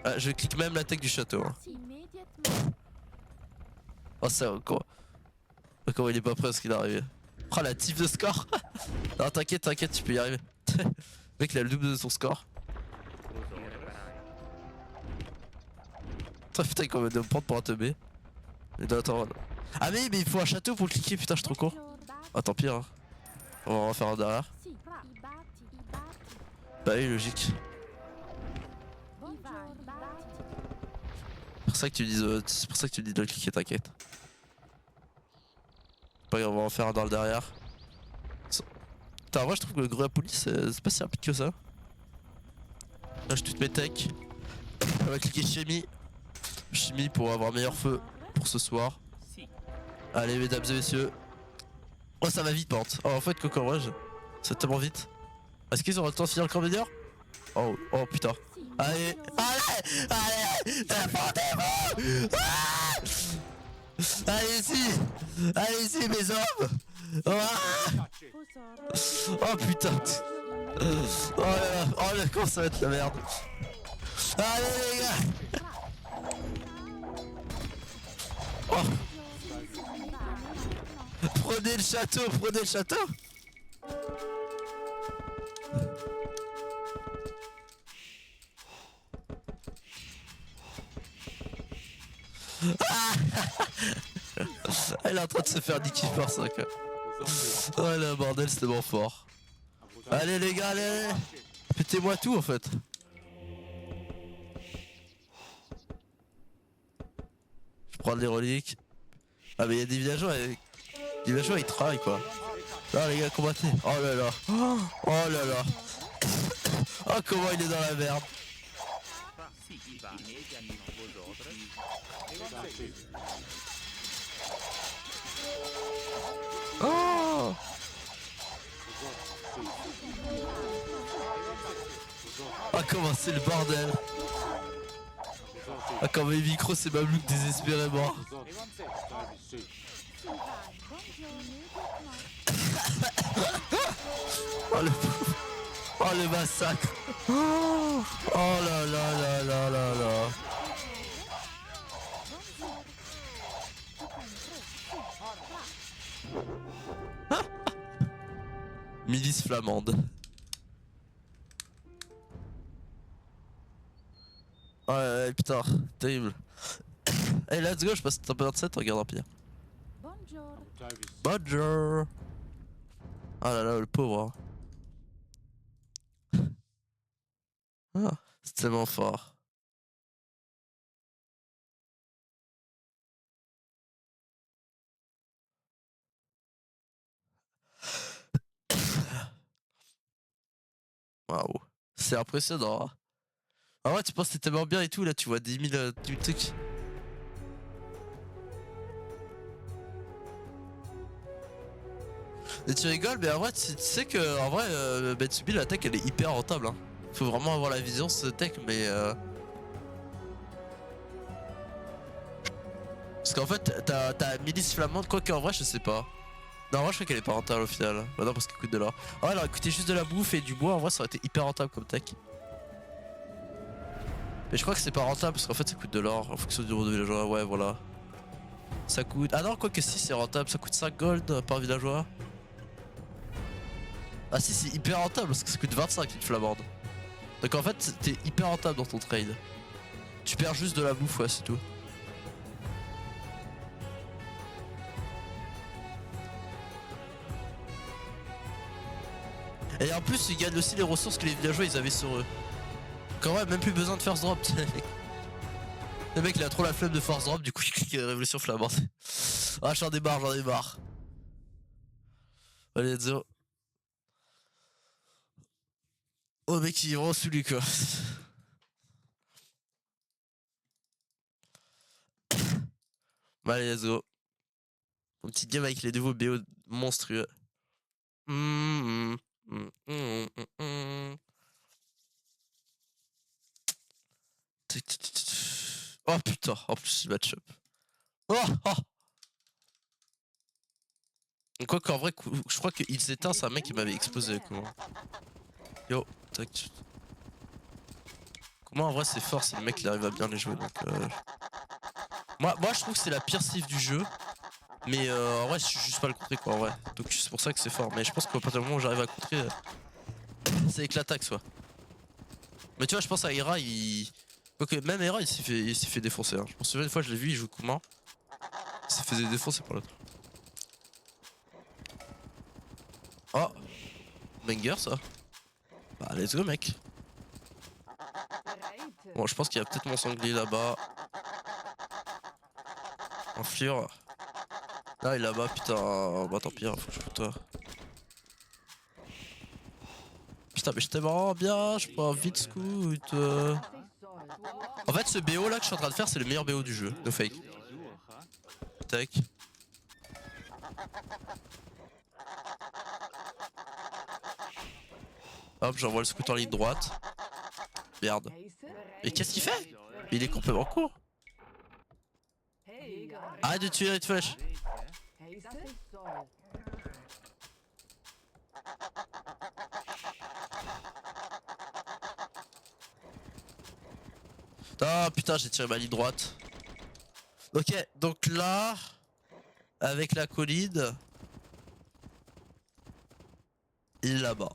Ah, je clique même la tech du château. Hein. Oh ça encore. Comment il est pas prêt à ce qu'il est arrivé. Oh la tif de score. Non t'inquiète tu peux y arriver. Le mec il a le double de son score. Putain comment il doit me prendre pour un teubé. Il doit attendre. Ah mais il faut un château pour le cliquer putain je suis trop con. Ah tant pis hein. On va en refaire un derrière. Bah oui logique. C'est pour ça que tu me dis de le cliquer t'inquiète. Pas grave on va en faire un dans le derrière. Putain moi je trouve que le gros police c'est pas si rapide que ça. Là j'ai toutes mes techs. On va cliquer chimie pour avoir meilleur feu pour ce soir. Allez mesdames et messieurs. Oh ça va vite par contre. Oh en fait Coco Rouge c'est tellement vite. Est-ce qu'ils auront le temps de finir le camp médior? Oh putain. Allez défendez-vous. Allez-y mes hommes. Oh putain. Oh là comment ça va être la merde. Allez les gars. Oh. Prenez le château. Elle est en train de se faire niquer par ça quoi. Oh le bordel c'est tellement fort. Allez les gars allez. Pétez-moi tout en fait. Je prends les reliques. Ah mais il y a des villageois ils travaillent quoi. Là les gars combattez. Oh là là. Oh comment il est dans la merde. Oh ah comment c'est le bordel. Ah quand mes micros c'est Mamelouk désespérément. Oh le massacre. Oh là là. Milice flamande. Ouais putain, terrible. Hey let's go, je passe top 27 en regardant pire. Bonjour. Ah là là le pauvre. Ah, c'est tellement fort. Waouh, c'est impressionnant. Hein. Ah ouais, tu penses que t'es tellement bien et tout, là tu vois 10 000 trucs. Et tu rigoles, mais en vrai, tu sais que en vrai, Metsubi, la tech elle est hyper rentable. Hein. Faut vraiment avoir la vision ce tech, mais. Parce qu'en fait, t'as milice flamande, quoi qu'en vrai, je sais pas. Non, en vrai, je crois qu'elle est pas rentable au final. Bah non, parce qu'elle coûte de l'or. Ah ouais, alors écoutez juste de la bouffe et du bois, en vrai, ça aurait été hyper rentable comme tech. Mais je crois que c'est pas rentable parce qu'en fait, ça coûte de l'or en fonction du nombre de villageois. Ouais, voilà. Ça coûte. Ah non, quoi que si, c'est rentable. Ça coûte 5 gold par villageois. Ah si, c'est hyper rentable parce que ça coûte 25 une flamande. Donc en fait, t'es hyper rentable dans ton trade. Tu perds juste de la bouffe, ouais, c'est tout. Et en plus, ils gagnent aussi les ressources que les villageois ils avaient sur eux. Quand même, même plus besoin de force drop. Le mec il a trop la flemme de force drop, du coup il clique révolution flamande. Ah, j'en ai marre, j'en ai marre. Allez, let's go. Oh, mec, il est vraiment sous lui quoi. Bah, allez, let's go. Mon petit game avec les nouveaux BO monstrueux. Oh putain, en plus il match-up. Oh, oh. Quoi qu'en vrai, je crois que il s'éteint, c'est un mec qui m'avait explosé. Comment yo, tac. Comment en vrai c'est fort si le mec il arrive à bien les jouer donc moi je trouve que c'est la pire cive du jeu. Mais en vrai je suis juste pas le contrer quoi en vrai. Donc c'est pour ça que c'est fort. Mais je pense qu'à partir du moment où j'arrive à contrer, c'est avec l'attaque soit. Mais tu vois je pense à Hera il. Ok, même Hera il s'est fait défoncer. Hein. Je me souviens une fois je l'ai vu, il joue comment. Il s'est fait défoncer par l'autre. Oh, banger ça. Bah let's go mec. Bon je pense qu'il y a peut-être mon sanglier là-bas. Enflure. Là il est là-bas putain. Bah tant pis, faut que je foute toi. Putain mais j'étais vraiment bien, je prends vite scout. En fait ce BO là que je suis en train de faire c'est le meilleur BO du jeu, no fake. Tac. Hop, j'envoie le scout en ligne droite. Merde. Mais qu'est-ce qu'il fait? Il est complètement court. Arrête de tuer les flèches. Ah putain, j'ai tiré ma ligne droite. Ok, donc là, avec la colline, il est là-bas.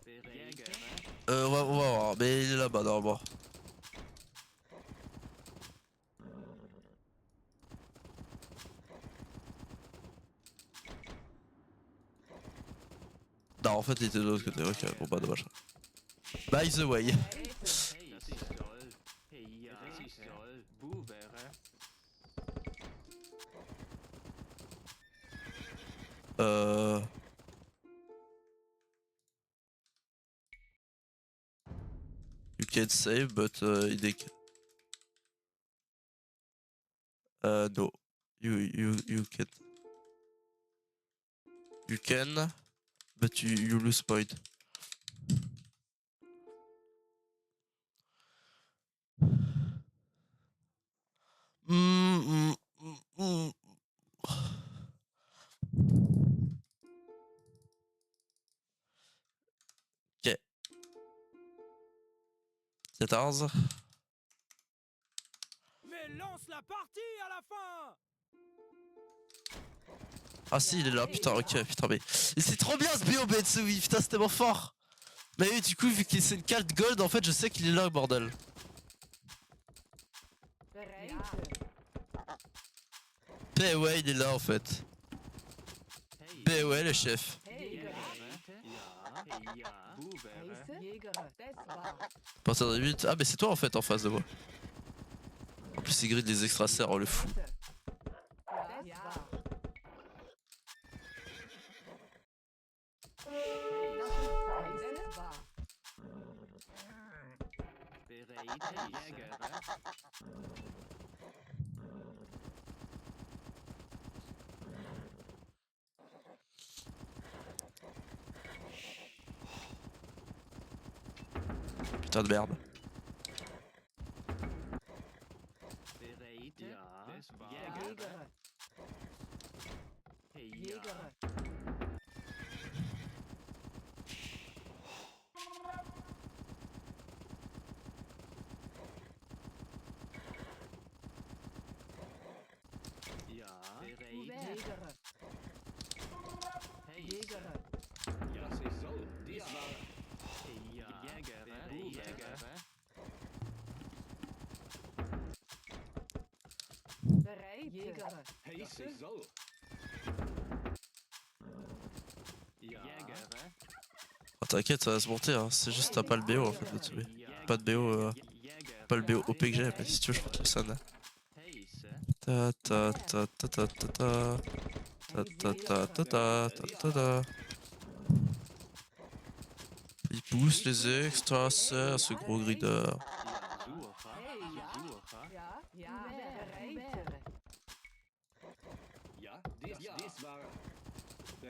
On va voir, mais il est là-bas normalement. Non, en fait, il était de l'autre côté. Ok, bon bah dommage. By the way. You can save, but no. You can. You can, but you lose point. Ok. 14. Mais lance la partie à la fin. Ah si il est là, putain, ok, putain mais c'est trop bien ce BO Betsui, putain c'était tellement fort. Mais oui du coup vu que c'est une carte gold en fait je sais qu'il est là bordel. Ben ouais il est là en fait. Ben ouais le chef. À partir de 8. Ah mais c'est toi en fait en face de moi. En plus il grid les extra serres, oh le fou. Putain de merde. Oh, t'inquiète, ça va se monter, hein. C'est juste t'as pas le BO en fait, Matsumi. Pas de BO, pas le BO OP que j'ai, mais si tu veux, je peux te le sonner. Ta ta ta ta ta ta ta. Ta ta ta ta ta ta ta ta. Il pousse les extras, c'est ce gros grideur.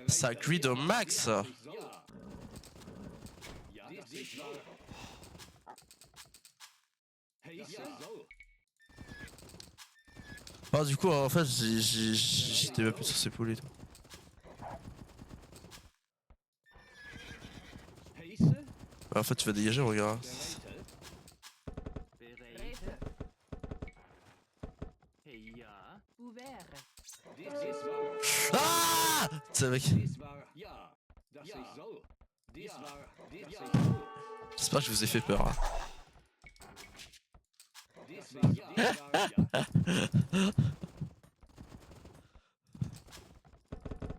Ça grid au max. Ah du coup en fait j'étais même plus sur ces poules et tout. En fait tu vas dégager regarde. Ah c'est mec. J'espère que je vous ai fait peur. Hein.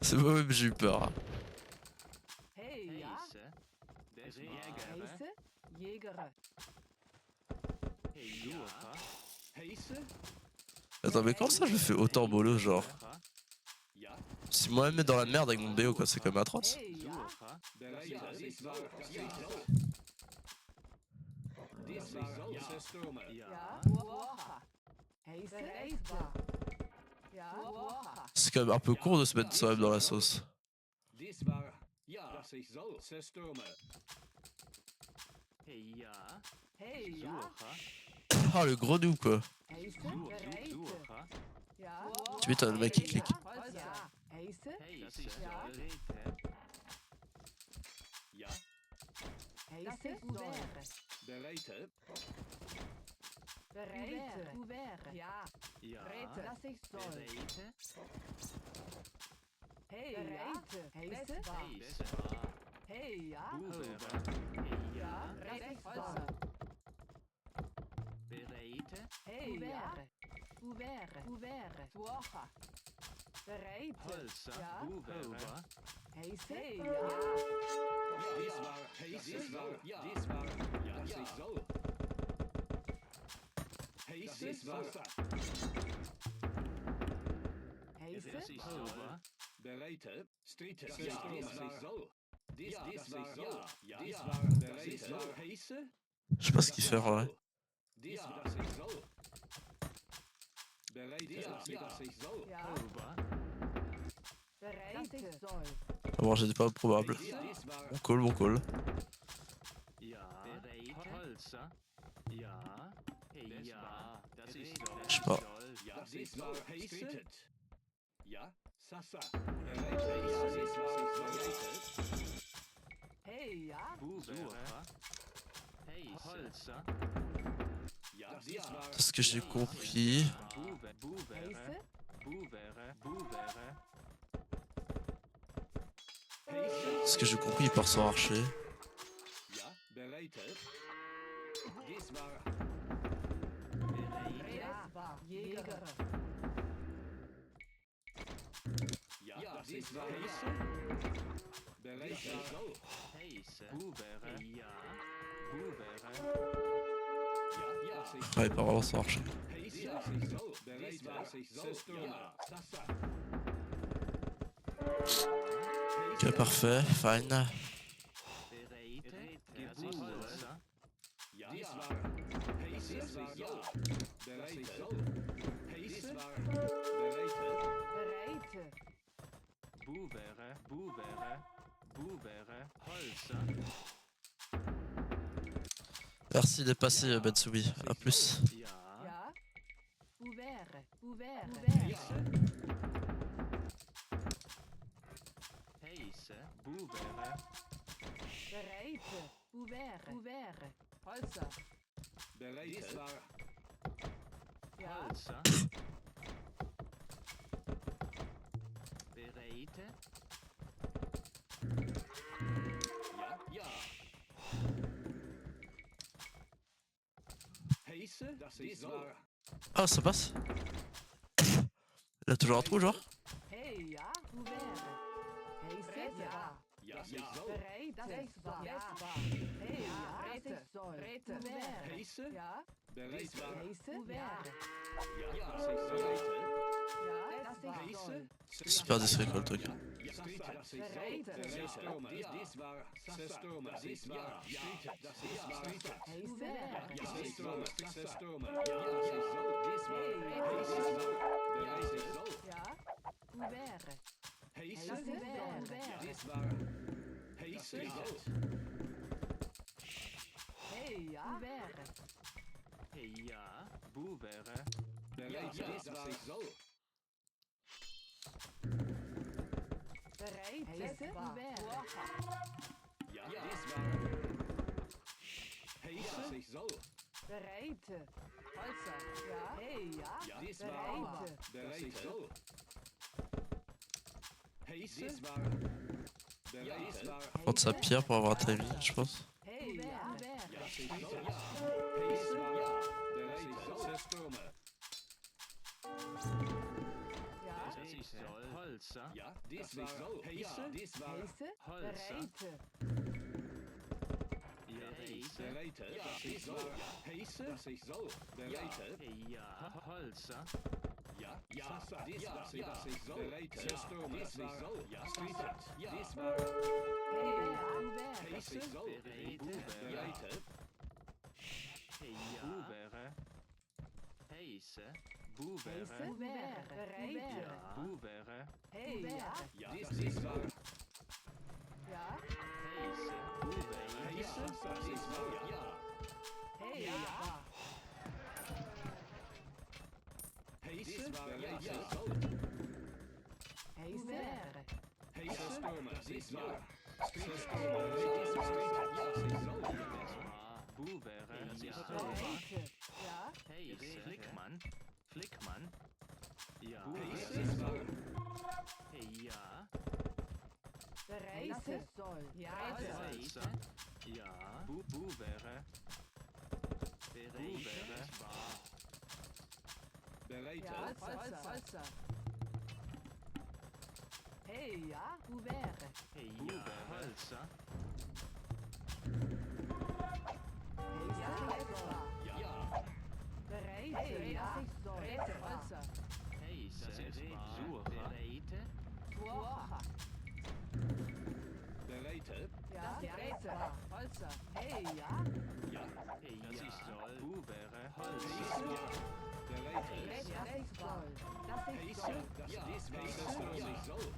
C'est moi-même j'ai eu peur. Hein. Attends mais comment ça je fais autant bolo genre? Si moi-même dans la merde avec mon BO quoi, c'est quand même atroce. C'est quand même un peu court de se mettre soi-même dans la sauce. Ah le gros noob quoi. Tu m'étonnes le mec qui clique. Je sais pas ce qu'il fait en vrai. Bon, j'ai pas probable. Bon call. Je sais pas. Ce que j'ai compris. Ce que j'ai compris, il part sans archer. Ouais, il part vraiment sans archer. Ok, parfait, fine. Merci d'être passé, Batsumi. A plus. Ah, ça passe. Il a toujours un trou, genre? Hey, ja, hoe wäre? Hey, Setta. Ja, sich soll. Bereit, das ist wahr. Hey, ja, Rete, Rete, hoe wäre? Heisse? Ja, Bereit war. Heisse, hoe wäre? Ja, sich soll. Ja, das ist Heisse? soll. Super discret quoi le truc. Ja, stritten. Das ist Bereit. Zerstromen. Dies war. Zerstromen. Dies war. Stritten. Das ist stritten. Hey, hoe wäre? Ja, zerstromen. Zerstromen. Ja, sich soll. Dies war. Heisse soll. Bereit sich soll. Ja, hoe wäre? Heisse? Das ist wäre. Dies war. Heisse soll. Hey, ja, hoe wäre? Hey, ja, wo wäre? Bereit dies war. Sich soll. Bereit, Heisse, hoe wäre? Ja, dies war. Heisse sich soll. Bereit. Holzer, ja, hey, ja, Ja, dies war. bereit. Bereit sich soll. Heisse? Dies war. Bereit dies war. Prendre sa pierre pour avoir un timing, je pense. Hey, ja, Ja, wäre. sich soll. Ja. Heisse war. Bereit sich soll. Zerstromen. Ja, Das ist soll. Holzer. Ja, dies war. Heisse? Dies war. Heisse, Holzer. bereit. Ja, Heisse. Bereit. Das ich soll. Heisse? Das ich soll. Bereit. Hey, ja, Holzer. Ja, ja, dies war. Das ich soll. Bereit. Zerstromen. Dies war. Ja, stritten. Dies war. Hey, ja, hoe wäre? Heisse soll. Bereit. Hey, ja, wo wäre? Heisse. Wo Heisse, wäre? hoe wäre? Bereit. Ja, wo wäre? Hey, ja, Ja, dies war. ja, Heisse. Wo wäre? Heisse? Das ich soll. Ja. hey, ja. Heisse war. Bereit. Ja, soll. Hey, hoe wäre? Heisse. Zerstromen. Dies war. Zerstromen. Dies war. Ja, ich soll. Wo wäre? Ja, Bereit. Ja, Heisse. Flickmann. Flickmann. Ja, Heisse. Dies war. hey, ja. bereit. Das ist soll. Ja, Heisse. Ja, wo wäre? Wo wäre? Bereit. ja, Holzer. Hey, ja, hoe wäre? Hey, ja, Holzer. Hey, ja, etwa. Ja. Bereit. Hey, ja, das ist soll. Holzer. Heisse. Suche. Bereite. Woche. Bereit. Ja, etwa. Holzer. Hey, ja, Ja. Hey, das ist soll. Wo wäre? Heisse. Holzer. Ja. Bereit. das ist soll. Das ist Heisse. soll. Das dies war. Zerstromen. Ich soll.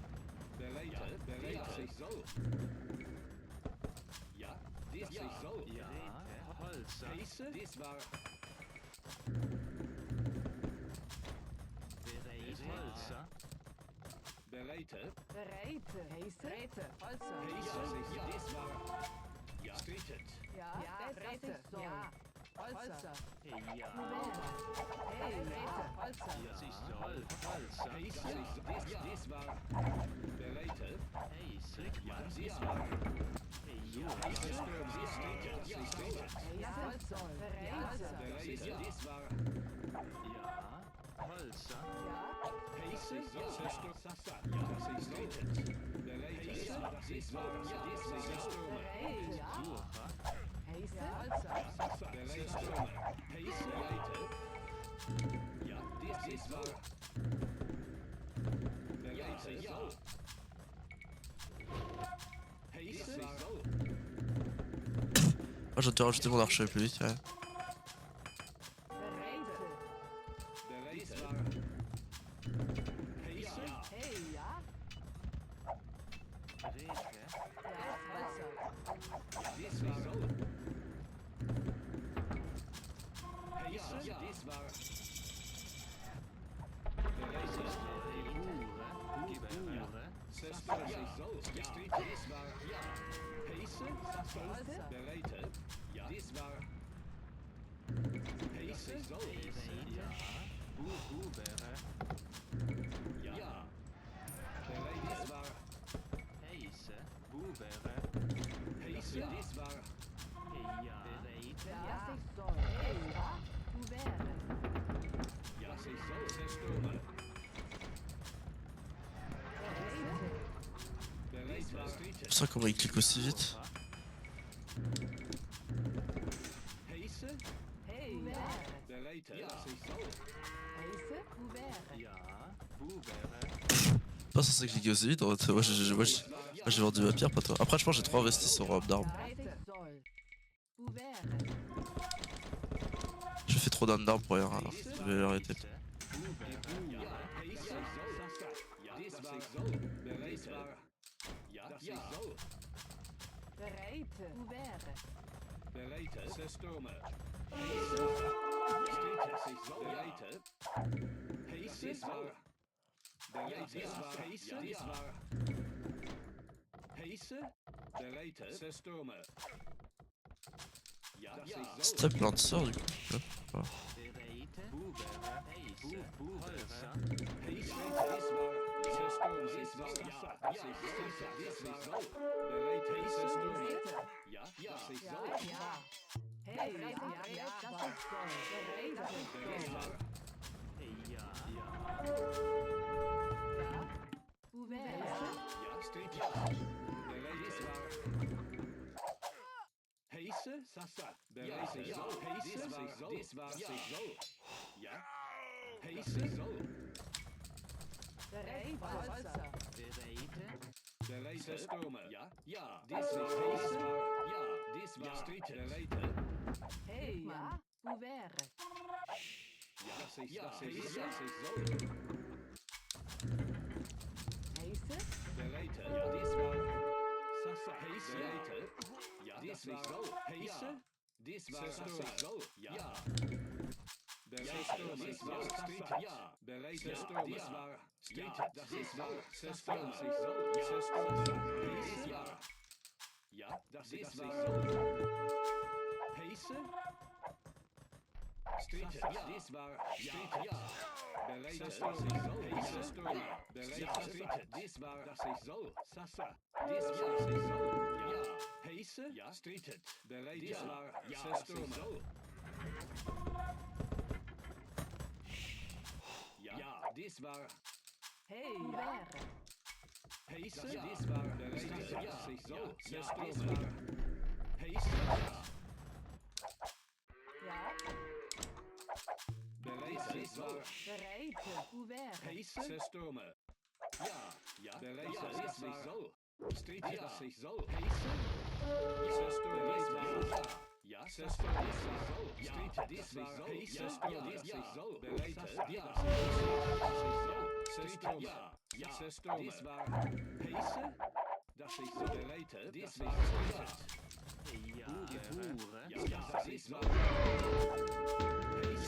Bereit. Bereit. Ich soll. Ja. Dies ich soll. Ja, Holzer. Heisse. Dies war. Bereit. Holzer. Bereit. Bereit. Heisse. Holzer. Heisse. Ja. Dies war. Ja. Stritten. Ja, das ist soll. Holzer. Hey, ja. Hoe wäre? Hey, ja, Holzer. Ja, das ist soll. Holzer. Heisse. Dies war. Bereit. Hey, Ja. Flickmann. Dies war. Hey, ja. Zerstromen. Dies stritten. Das ist stritten. Ja, Holzer. Bereit. Bereit. Dies war. Ja, Holzer. Ja, Heisse. Zerstromen. Sassa. Ja. Das ist stritten. Bereit. Dies war. Dies war. Zerstromen. bereit. Ja, Suche. Heisse. Holzer. Sassa. Zerstromen. Heisse. Bereit. Ja. Dies war. Bereit. Ja. Heisse. Moi j'ai dû rajouter mon archer plus vite, ouais. Bereit. Bereit war. Heisse. Hey, ja, Rete. ja, Holzer. Dies war. Heisse. Dies war. Bereit. Hure. Zerstromen. Ja. Dies war. Ja. Heisse. Heisse. Bereit. Ja. Dies war. Heisse. Ja. Wo wäre? Ja. Bereit. Dies war. Heisse. Wo wäre? Heisse. Dies war. Hey, ja. Bereit. Ja, das ist soll. Hey, ja, hoe wäre? Ja. Zerstromen. C'est pour ça comment il clique aussi vite. Pas censé cliquer aussi vite, en fait. Moi j'ai vendu ma pierre, pas toi. Après je pense que j'ai trop investi sur robe d'armes. Je fais trop d'armes pour rien alors. Je vais l'arrêter. C'était plein de sorts du coup. Là.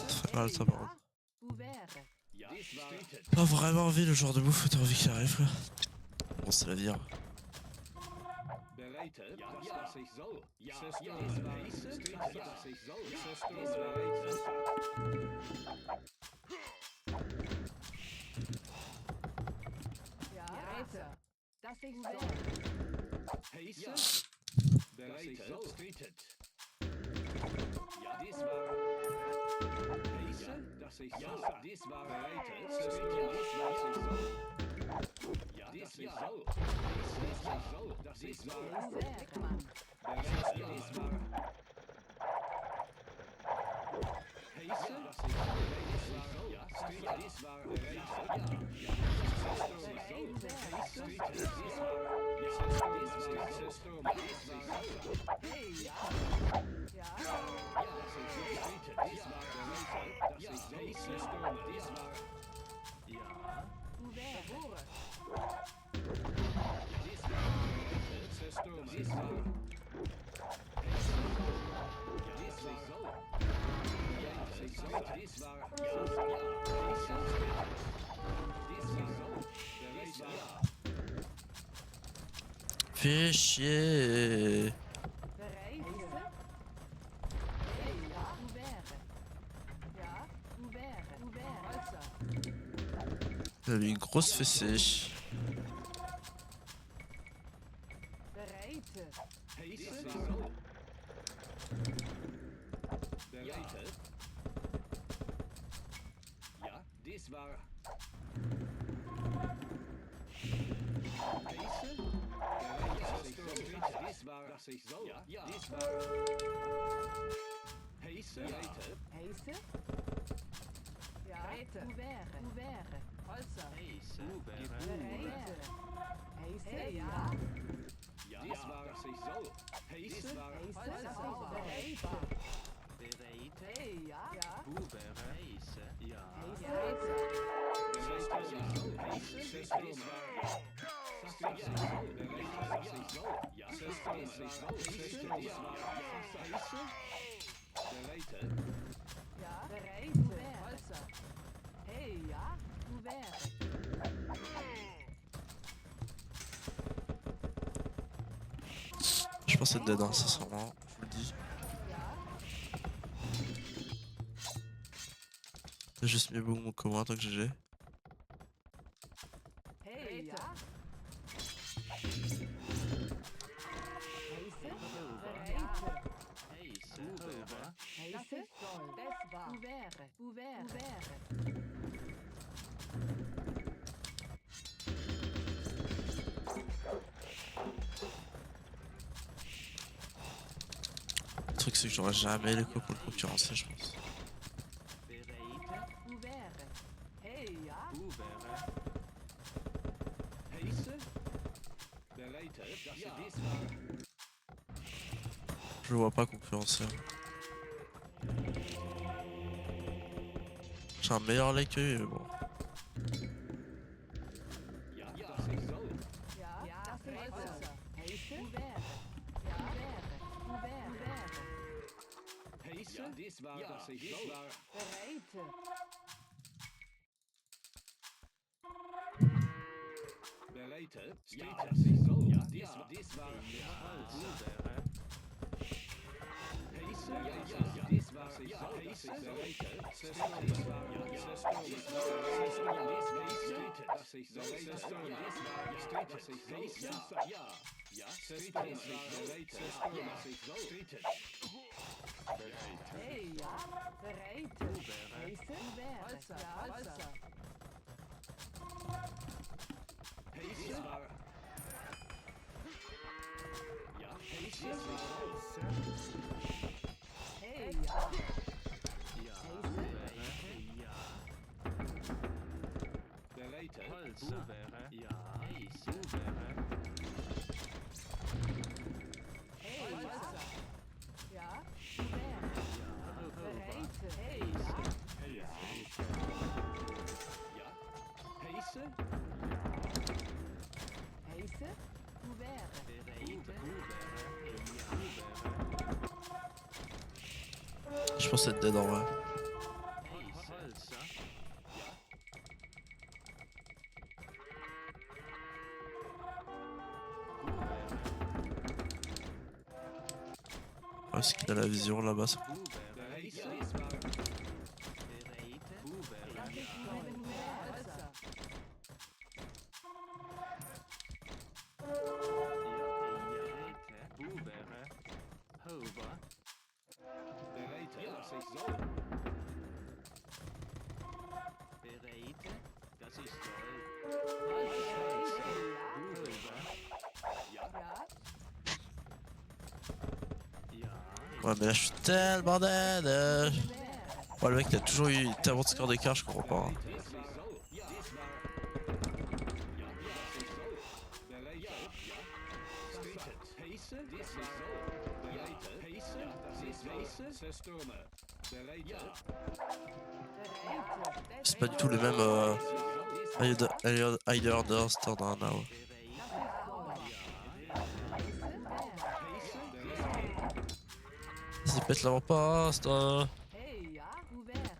Ça fait mal ça par contre. Pas vraiment envie le genre de bouffe, t'as envie qu'il arrive là. Bon c'est la vie hein. Fais chier. Il a mis une grosse fessée. Dies war, dass ich soll. Ja. Dies war. Heiße. Heiße? Ja. Reite. Ouvert. Holzer. Heiße. Reite. Heiße? Ja. Dies war, dass ich soll. Heiße. Holzer. Bereitbar. Bereite. Hey, ja. Bubere. Heiße. Ja. Ja. Bereite. Holzer. Hey, ja. Ouvert. Je pense être dead, hein, sincèrement, je vous le dis. J'ai juste mis mon commun tant que GG. Hey, ja. Heiße. Over. Heiße? Das war. Ouvert. Le truc c'est que j'aurai jamais les coups pour le concurrencer, je pense. Bereite. Ouvert. Hey, ja. Bubere. Je le vois pas concurrencer. J'ai un meilleur lait que lui, mais bon. Ja. Das ist Holzer. Heiße? Ouvert. Bereite. Hey, ja. Bereite. Heiße? Holzer. Hey, ja. Holzer. Bubere. Ja. Heiße. Bubere. Hey, Holzer. Ja. Ouvert. Bereite. Hey, ja. Heiße? Ouvert. Bereite. Bubere. Je pense être dead en vrai. Holzer. Ouais, c'est qu'il a la vision là-bas. Ça. Bereite. Bubere. Holzer. Bubere. Hover. Bereite. Das ist toll. Hover. Ja. Ja. Ouais, mais là je suis tellement dead. Ouvert. Ouais, le mec il a toujours eu tellement de score d'écart, je comprends pas. Hein. C'est pas du tout le même Hider Duster dans Now. C'est pète l'avant-poste. Hey, ja. Ouvert.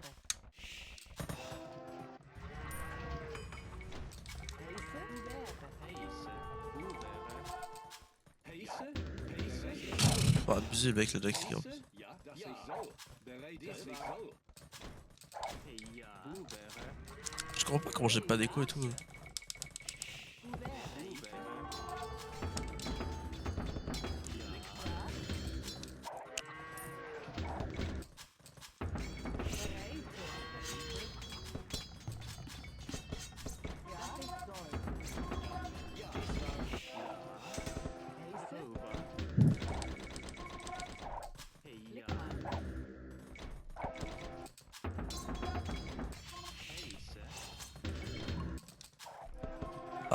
Faut abuser le mec le deck en plus. Je comprends pas comment j'ai pas d'écho et tout.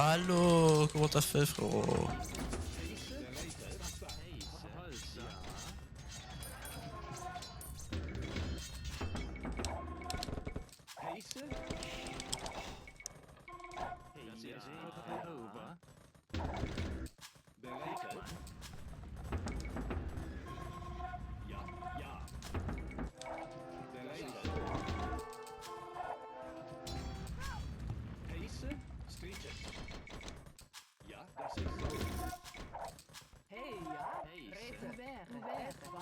Allô, comment t'as fait, frérot? Hey, ja. Ouvert. Etwa.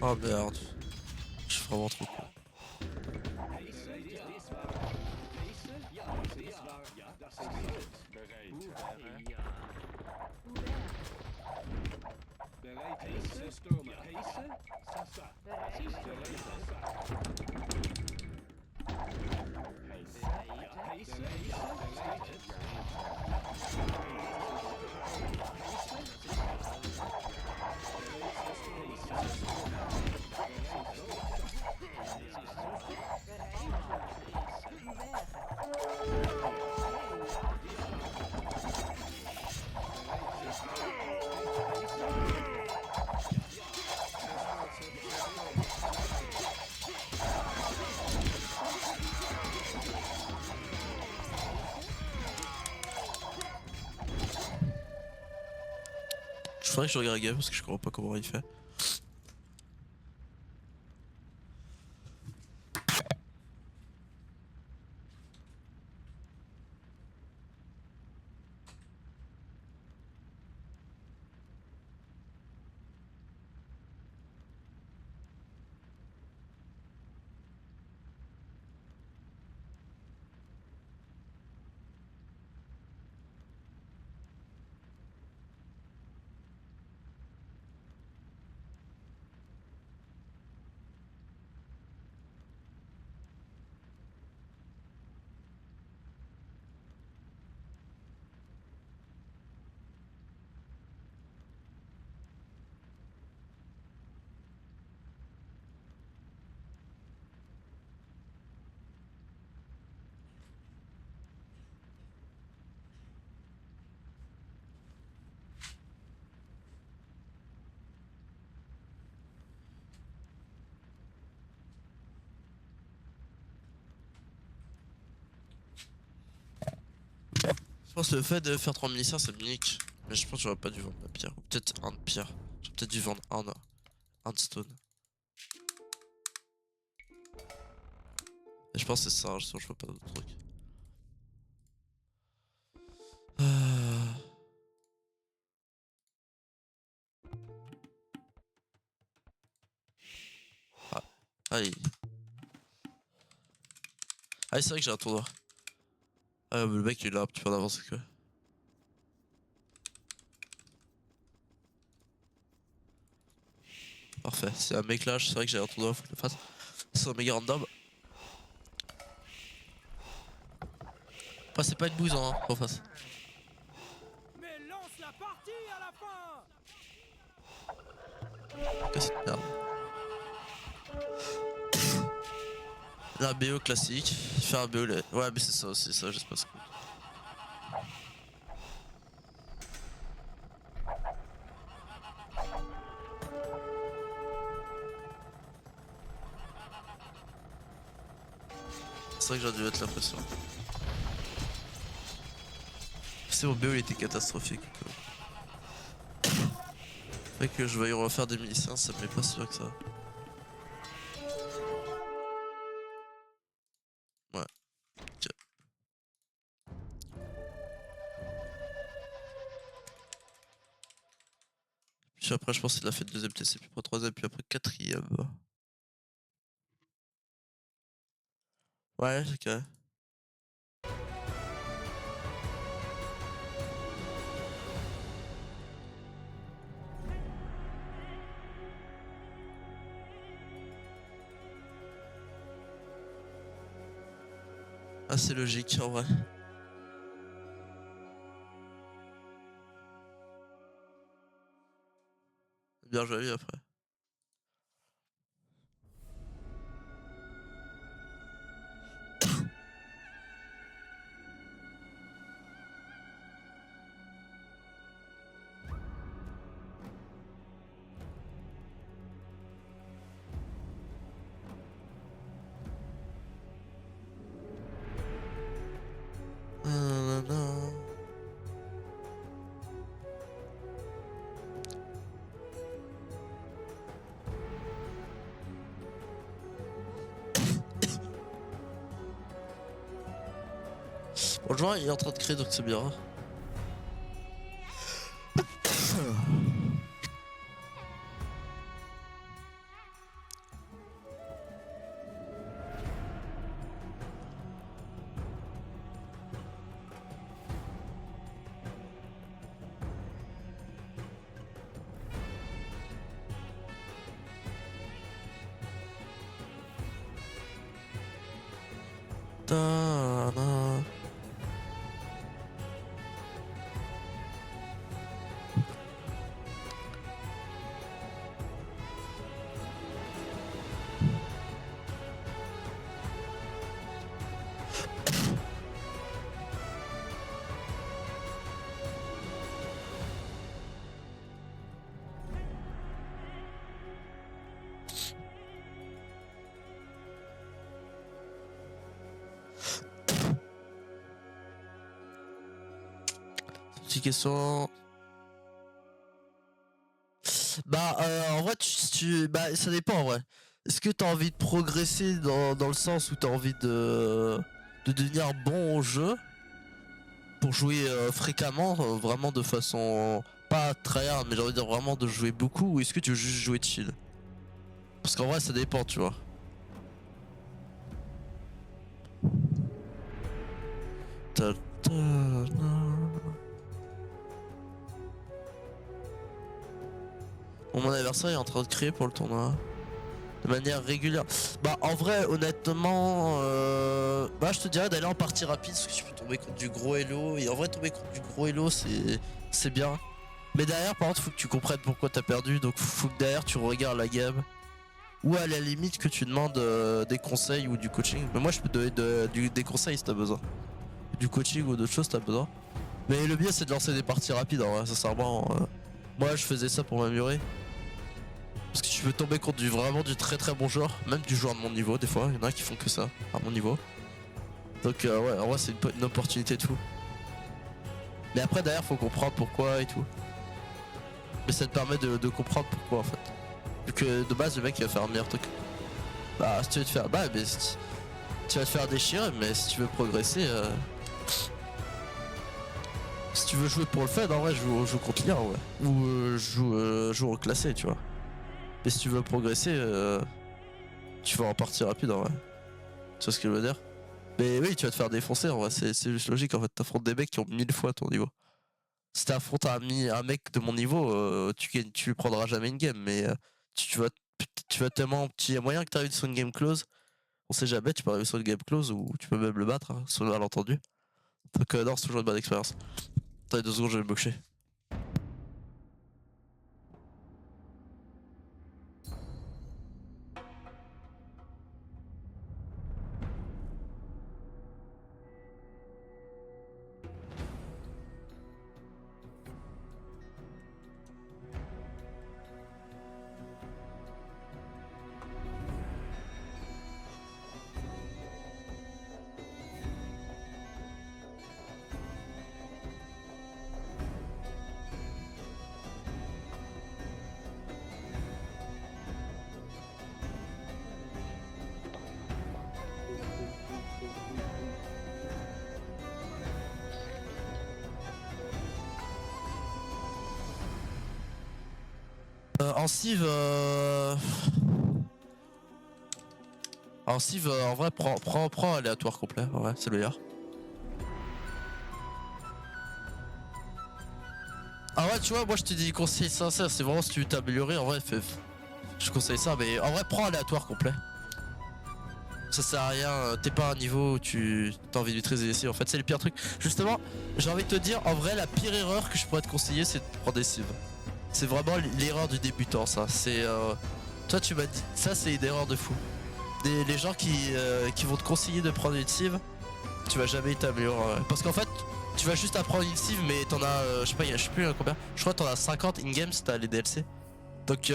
Oh merde. Je suis vraiment trop con. Je faudrait que je regarde la game parce que je comprends pas comment il fait. Je pense que le fait de faire 3 miliciens ça me nique. Mais je pense que j'aurais pas dû vendre ma pierre. Ou peut-être un de pierre. J'aurais peut-être dû vendre un de stone. Et je pense que c'est ça, sinon je vois pas d'autres trucs. Ah. Aïe. Ah, c'est vrai que j'ai un tournoi. Ah, mais le mec il est là un petit peu en avance que. Parfait, c'est un mec là, c'est vrai que j'ai un tournoi, faut que je le fasse. C'est un méga random. Après, c'est pas une bouse hein, en face. Mais lance la partie à la fin. Qu'est-ce que c'est merde. Un BO classique, faire un BO. Ouais, mais c'est ça aussi, ça, j'espère que c'est cool. C'est vrai que j'aurais dû mettre la pression. C'est mon BO il était catastrophique. Fait que je vais y refaire des miliciens, ça me met pas si bien que ça. Ouais. Ok. Puis après, je pense qu'il a fait deuxième TC, puis après troisième, puis après quatrième. Ouais, ok. Ah, c'est logique en vrai. Bien joué après. Nanana. Bon, le joueur il est en train de créer donc c'est bien. Ta-na. Petite question. Bah en vrai bah ça dépend en vrai. Est-ce que t'as envie de progresser dans le sens où t'as envie de devenir bon au jeu pour jouer fréquemment, vraiment de façon pas tryhard mais j'ai envie de dire vraiment de jouer beaucoup, ou est-ce que tu veux juste jouer chill? Parce qu'en vrai ça dépend tu vois. Bon, mon adversaire est en train de créer pour le tournoi de manière régulière. Bah en vrai honnêtement bah je te dirais d'aller en partie rapide parce que tu peux tomber contre du gros Elo, et en vrai tomber contre du gros Elo c'est bien. Mais derrière par contre faut que tu comprennes pourquoi t'as perdu, donc faut que derrière tu regardes la game. Ou à la limite que tu demandes des conseils ou du coaching. Mais moi je peux te donner des conseils si t'as besoin. Du coaching ou d'autres choses si t'as besoin. Mais le mieux c'est de lancer des parties rapides en vrai, sincèrement. Moi je faisais ça pour m'améliorer. Parce que tu peux tomber contre vraiment du très très bon joueur, même du joueur de mon niveau des fois, il y en a qui font que ça, à mon niveau. Donc ouais, en vrai c'est une opportunité de fou. Mais après derrière faut comprendre pourquoi et tout. Mais ça te permet de comprendre pourquoi en fait. Vu que de base le mec il va faire un meilleur truc. Bah si tu veux te faire, bah mais si tu vas te faire déchirer, mais si tu veux progresser, si tu veux jouer pour le fun en vrai joue contre l'IA ouais. Ou joue au classé tu vois. Mais si tu veux progresser, tu vas en partie rapide en vrai. Tu vois ce que je veux dire? Mais oui, tu vas te faire défoncer en vrai, c'est juste logique en fait. T'affrontes des mecs qui ont 1000 fois ton niveau. Si t'affrontes un mec de mon niveau, tu lui prendras jamais une game. Mais tu vas tellement. Il y a moyen que t'arrives sur une game close. On sait jamais, tu peux arriver sur une game close ou tu peux même le battre, hein, sur le malentendu. Donc non, c'est toujours une bonne expérience. Attends 2 secondes, je vais me boxer. En Civ, en vrai, prends aléatoire complet, ouais, c'est le meilleur. Ah ouais, tu vois, moi je te dis conseil sincère, c'est vraiment si tu veux t'améliorer, en vrai, je conseille ça, mais en vrai, prends aléatoire complet. Ça sert à rien, t'es pas à un niveau où tu as envie de maîtriser les cives, en fait, c'est le pire truc. Justement, j'ai envie de te dire, en vrai, la pire erreur que je pourrais te conseiller, c'est de prendre des cives. C'est vraiment l'erreur du débutant, ça. C'est toi tu m'as dit ça, c'est une erreur de fou. Les gens qui vont te conseiller de prendre une cive, tu vas jamais t'améliorer. Parce qu'en fait tu vas juste apprendre une cive, mais t'en as je sais plus combien. Je crois que t'en as 50 in-game si t'as les DLC. Donc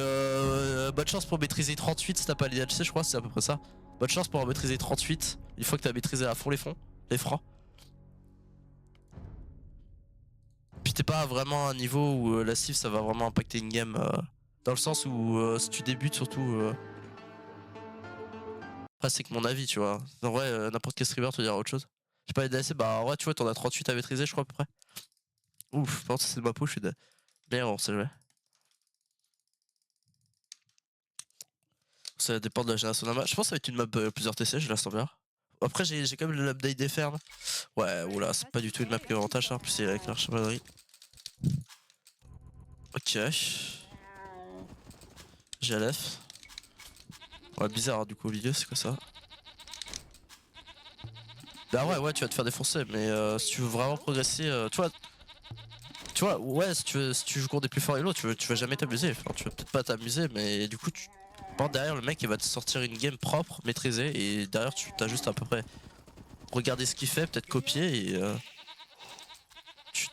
bonne chance pour maîtriser 38 si t'as pas les DLC, je crois c'est à peu près ça. Bonne chance pour en maîtriser 38 une fois que t'as maîtrisé à fond les francs. t'es pas vraiment à un niveau où la civ ça va vraiment impacter une game. Dans le sens où si tu débutes surtout. Après c'est que mon avis tu vois. En vrai n'importe quel streamer te dira autre chose. J'ai pas les DLC, bah en vrai tu vois t'en as 38 à maîtriser je crois à peu près. Ouf, par contre c'est de ma peau, je suis de. Mais on sait jamais. Ça dépend de la génération d'un map. Je pense que ça va être une map plusieurs TC, je la sens bien. Après j'ai quand même l'update des fermes. Ouais, oula, c'est pas du tout une map qui a avantage, hein. En plus c'est avec l'archipelagie. Ok. GLF. Ouais, bizarre du coup au milieu, c'est quoi ça? Bah ouais, tu vas te faire défoncer, mais si tu veux vraiment progresser, tu vois, ouais, si tu joues contre des plus forts Elo, tu vas jamais t'amuser. Enfin, tu vas peut-être pas t'amuser, mais du coup, par derrière, le mec il va te sortir une game propre, maîtrisée, et derrière, tu t'as juste à peu près regarder ce qu'il fait, peut-être copier, et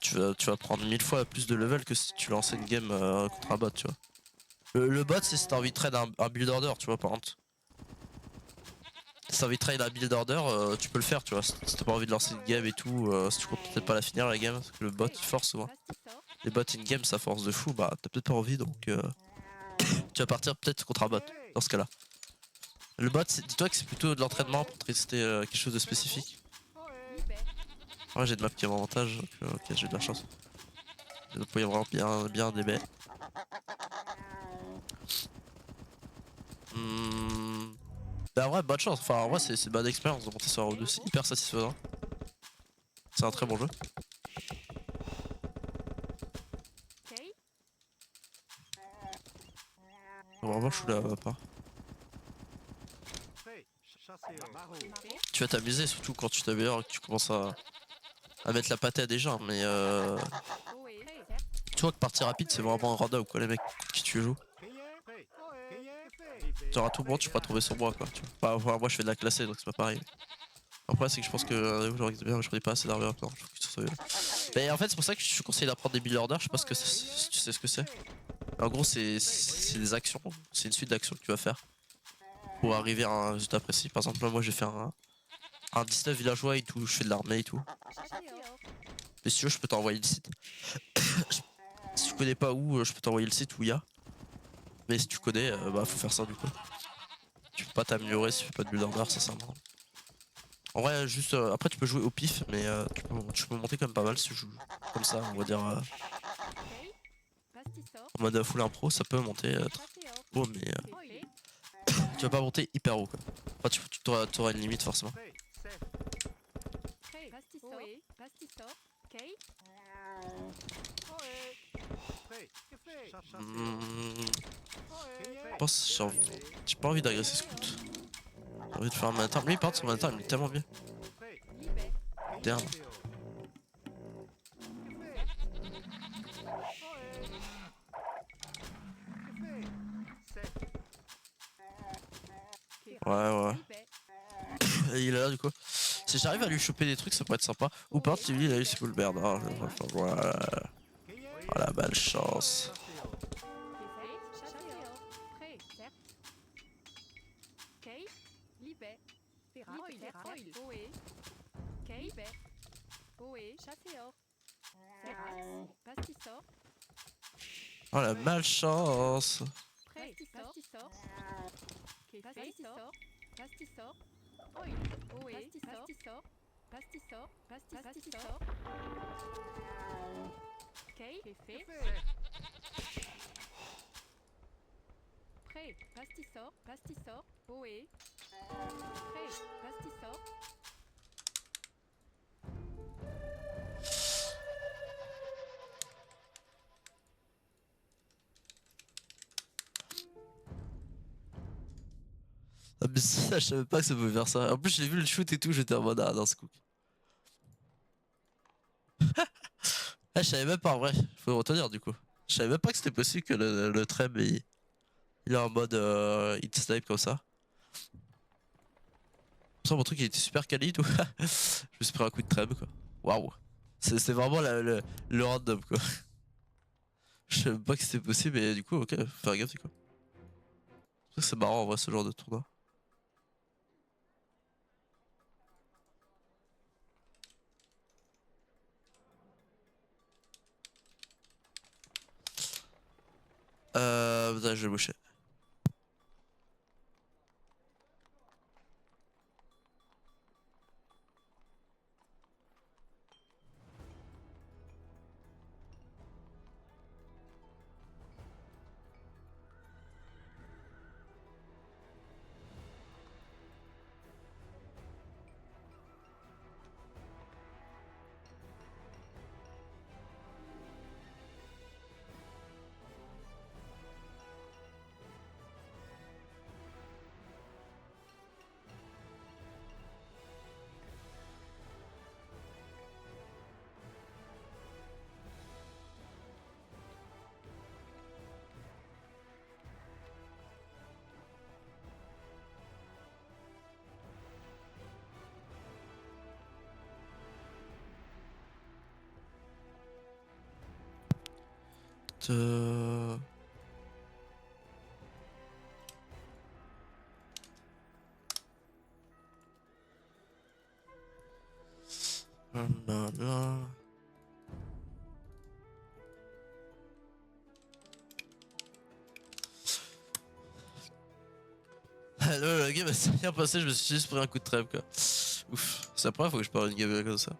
tu vas prendre 1000 fois plus de level que si tu lançais une game contre un bot, tu vois. Le bot, c'est si t'as envie de trade un build order, tu vois, par exemple. Si t'as envie de trade un build order, tu peux le faire, tu vois. Si t'as pas envie de lancer une game et tout, si tu comptes peut-être pas la finir la game, parce que le bot il force souvent. Les bots in-game ça force de fou, bah t'as peut-être pas envie donc tu vas partir peut-être contre un bot dans ce cas-là. Le bot, dis-toi que c'est plutôt de l'entraînement pour tester quelque chose de spécifique. Ouais, j'ai de map qui a mon avantage, donc ok, j'ai de la chance. Il peut y avoir bien des baies. Bah ouais, bonne chance, enfin en vrai c'est bonne expérience de monter sur Route 2, c'est hyper satisfaisant. C'est un très bon jeu. Vraiment je suis là pas. Tu vas t'amuser surtout quand tu t'améliores et que tu commences à mettre la pâtée à des gens, mais tu vois que partie rapide c'est vraiment random quoi les mecs qui tu joues. Genre à tout moment tu pourras tomber sur moi quoi. Tu vois. Enfin, moi je fais de la classée donc c'est pas pareil. Après c'est que je pense que j'aurais bien mais je prenais pas assez d'armure maintenant. Mais en fait c'est pour ça que je te conseille d'apprendre des build orders, je sais pas ce que si tu sais ce que c'est. En gros c'est des actions, c'est une suite d'actions que tu vas faire pour arriver à un résultat précis. Par exemple là moi j'ai fait un 19 villageois et tout, je fais de l'armée et tout. Mais si tu veux je peux t'envoyer le site. Si tu connais pas où, je peux t'envoyer le site où il y a. Mais si tu connais, bah faut faire ça du coup. Tu peux pas t'améliorer si tu fais pas de build order, ça c'est marrant. En vrai, juste après tu peux jouer au pif, mais tu peux monter quand même pas mal si tu joues comme ça, on va dire. En mode full impro, ça peut monter haut, mais tu vas pas monter hyper haut quoi. Enfin, tu auras une limite forcément. Je pense j'ai pas envie d'agresser Scout. J'ai envie de faire un matin. Lui par contre son matin il est tellement bien. Damn. Ouais. Et il est là du coup. Si j'arrive à lui choper des trucs ça pourrait être sympa. Ou par contre lui il a eu ses full merde. Voilà. Voilà, belle chance. Oh la malchance. Ah mais ça, je savais pas que ça pouvait faire ça. En plus j'ai vu le shoot et tout, j'étais en mode ah non c'est cool. Ah je savais même pas en vrai, faut retenir du coup. Je savais même pas que c'était possible que le trem il est en mode hit snipe comme ça. Ça mon truc il était super quali tout. Je me suis pris un coup de trem quoi. Waouh. C'est vraiment le random quoi. Je savais pas que c'était possible mais du coup ok, faut faire gaffe c'est quoi. C'est marrant en vrai ce genre de tournoi. putain, je vais boucher. Euh... Là. Le game s'est bien passé, je me suis juste pris un coup de trêve quoi. Ouf, c'est la première fois que je pars une game comme ça.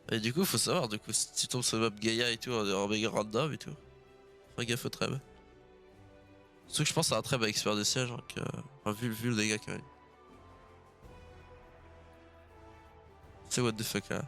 Et du coup, faut savoir, du coup, si tu tombes sur le map Gaia et tout, en méga random et tout, fais gaffe au trêve. Surtout que je pense à un trêve avec expert de siège, donc, enfin, vu le dégât quand même. C'est what the fuck là.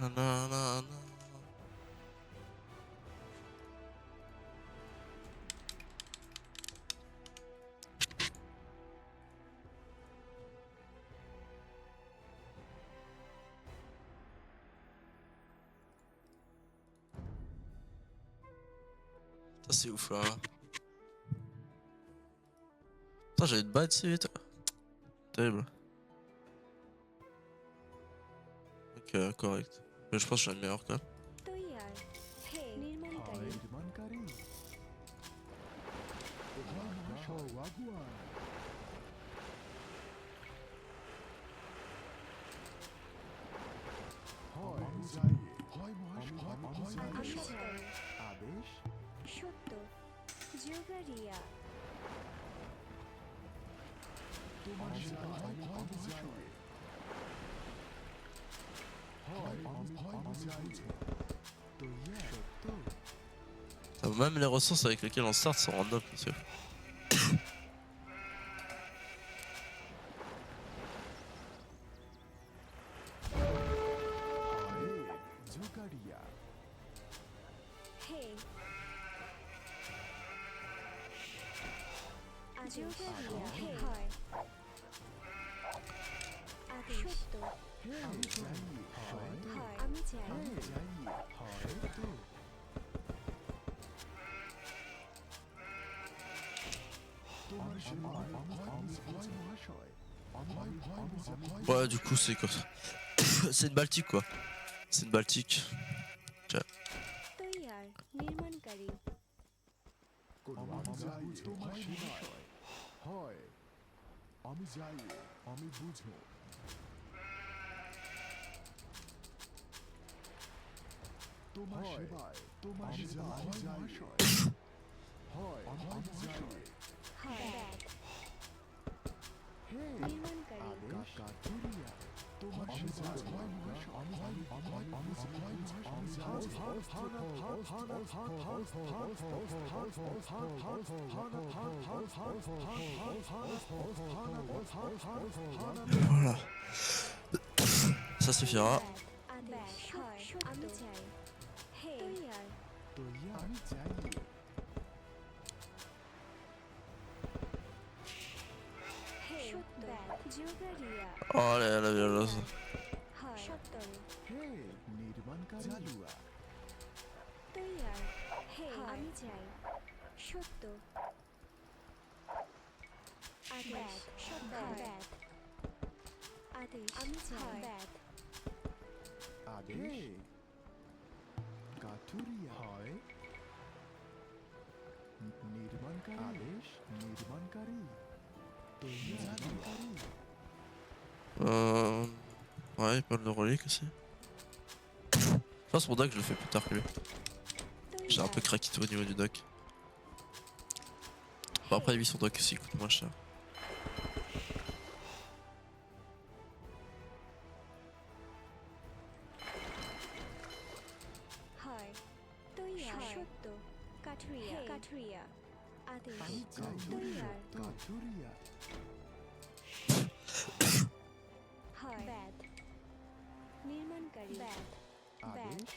Nanana. Ça c'est ouf là. Putain, j'avais une batte si vite. Terrible. Ok, correct. Mais je pense que je suis le meilleur quoi. Même les ressources avec lesquelles on start sont random, monsieur. Ouais, du coup, c'est quoi? C'est une Baltique quoi. C'est une Baltique. Tiens. Voilà. Ça suffira. আমি চাই হে তৈয়ার আমি চাই হে ব্যাট জিওগ্রাফিয়া Oh là la violence. হয় সত্তরে হে নির্মাণকারী জালুয়া তৈয়ার হে আমি চাই সত্য আদেশ ব্যাট আদেশ আমি চাই ব্যাট আদেশ কাঠুরিয়া হয় নির্মাণকারী আদেশ নির্মাণকারী নির্মাণকারী Ouais, pas le relique aussi. Je pense mon deck je le fais plus tard que lui. J'ai un peu craqué tout au niveau du deck. Bon après lui son deck aussi coûte moins cher. হয় তৈয়ার সত্য কাঠুরিয়া কাঠুরিয়া আদেশ আমি চাই তৈয়ার কাঠুরিয়া হয় ব্যাট নির্মাণকারী ব্যাট আদেশ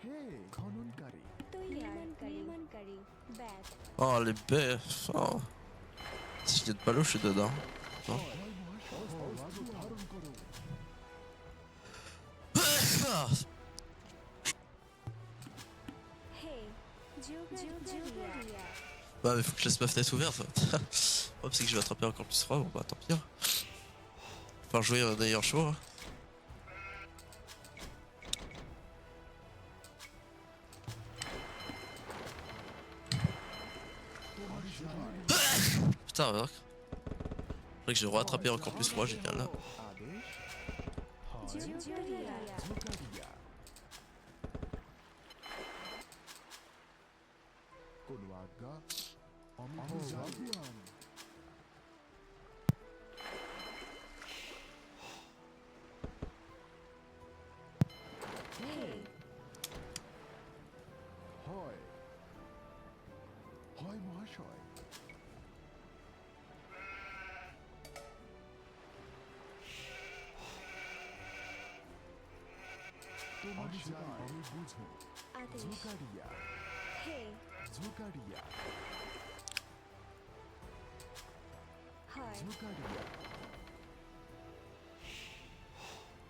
হে খননকারী তৈয়ার নির্মাণকারী bat Oh les bêtes. Oh. Si je n'ai pas l'eau je suis dedans. Non. অস্ত্র ধারণ করো Ah. হে জিওগ্রাফিয়া Bah mais faut que je laisse ma fenêtre ouverte. Oh c'est que je vais attraper encore plus froid, bon bah tant pis. Hein. Enfin jouer d'ailleurs chaud. Hein. Putain alors. Faudrait que je rattraper encore plus froid, génial là. আদেশ হয় জিওগ্রাফিয়া ঝোকারিয়া কোন আজ্ঞা আমি জাগুয়ান হে হয় হয় মহাশয় তোমার সেবা আমি বুঝো আদেশ ঝোকারিয়া হে ঝোকারিয়া হয় ঝোকারিয়া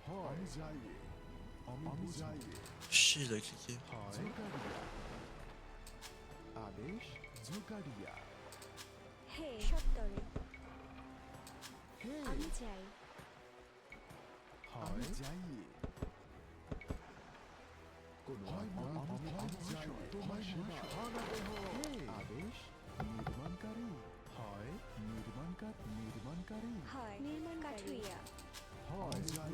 হয় আমি যাই আমি যাই Chier il a cliqué. হয় ঝোকারিয়া আদেশ ঝোকারিয়া হে সত্তরে হে আমি চাই আমি যাই কোন আমি যাই তোমার সেবা আদেশ নির্মাণকারী হয় নির্মাণকারী হয় নির্মাণকারী হয় যাই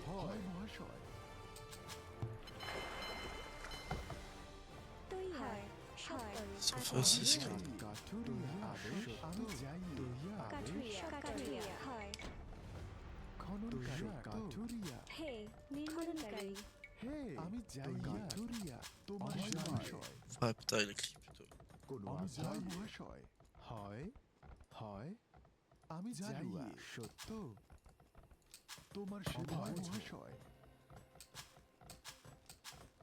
হয় মহাশয় তৈয়ার সত্তরে Sauf aussi ce que. কাঠুরিয়া আদেশ আমি যাই কাঠুরিয়া কাঠুরিয়া হয় খননকারী কাঠুরিয়া হে নির্মাণকারী হে আমি যাই কাঠুরিয়া তোমার মহাশয় Ouais putain il a cliqué plutôt. কোন আমি যাই মহাশয় হয় হয় আমি যাই সত্য তোমার সেবা মহাশয়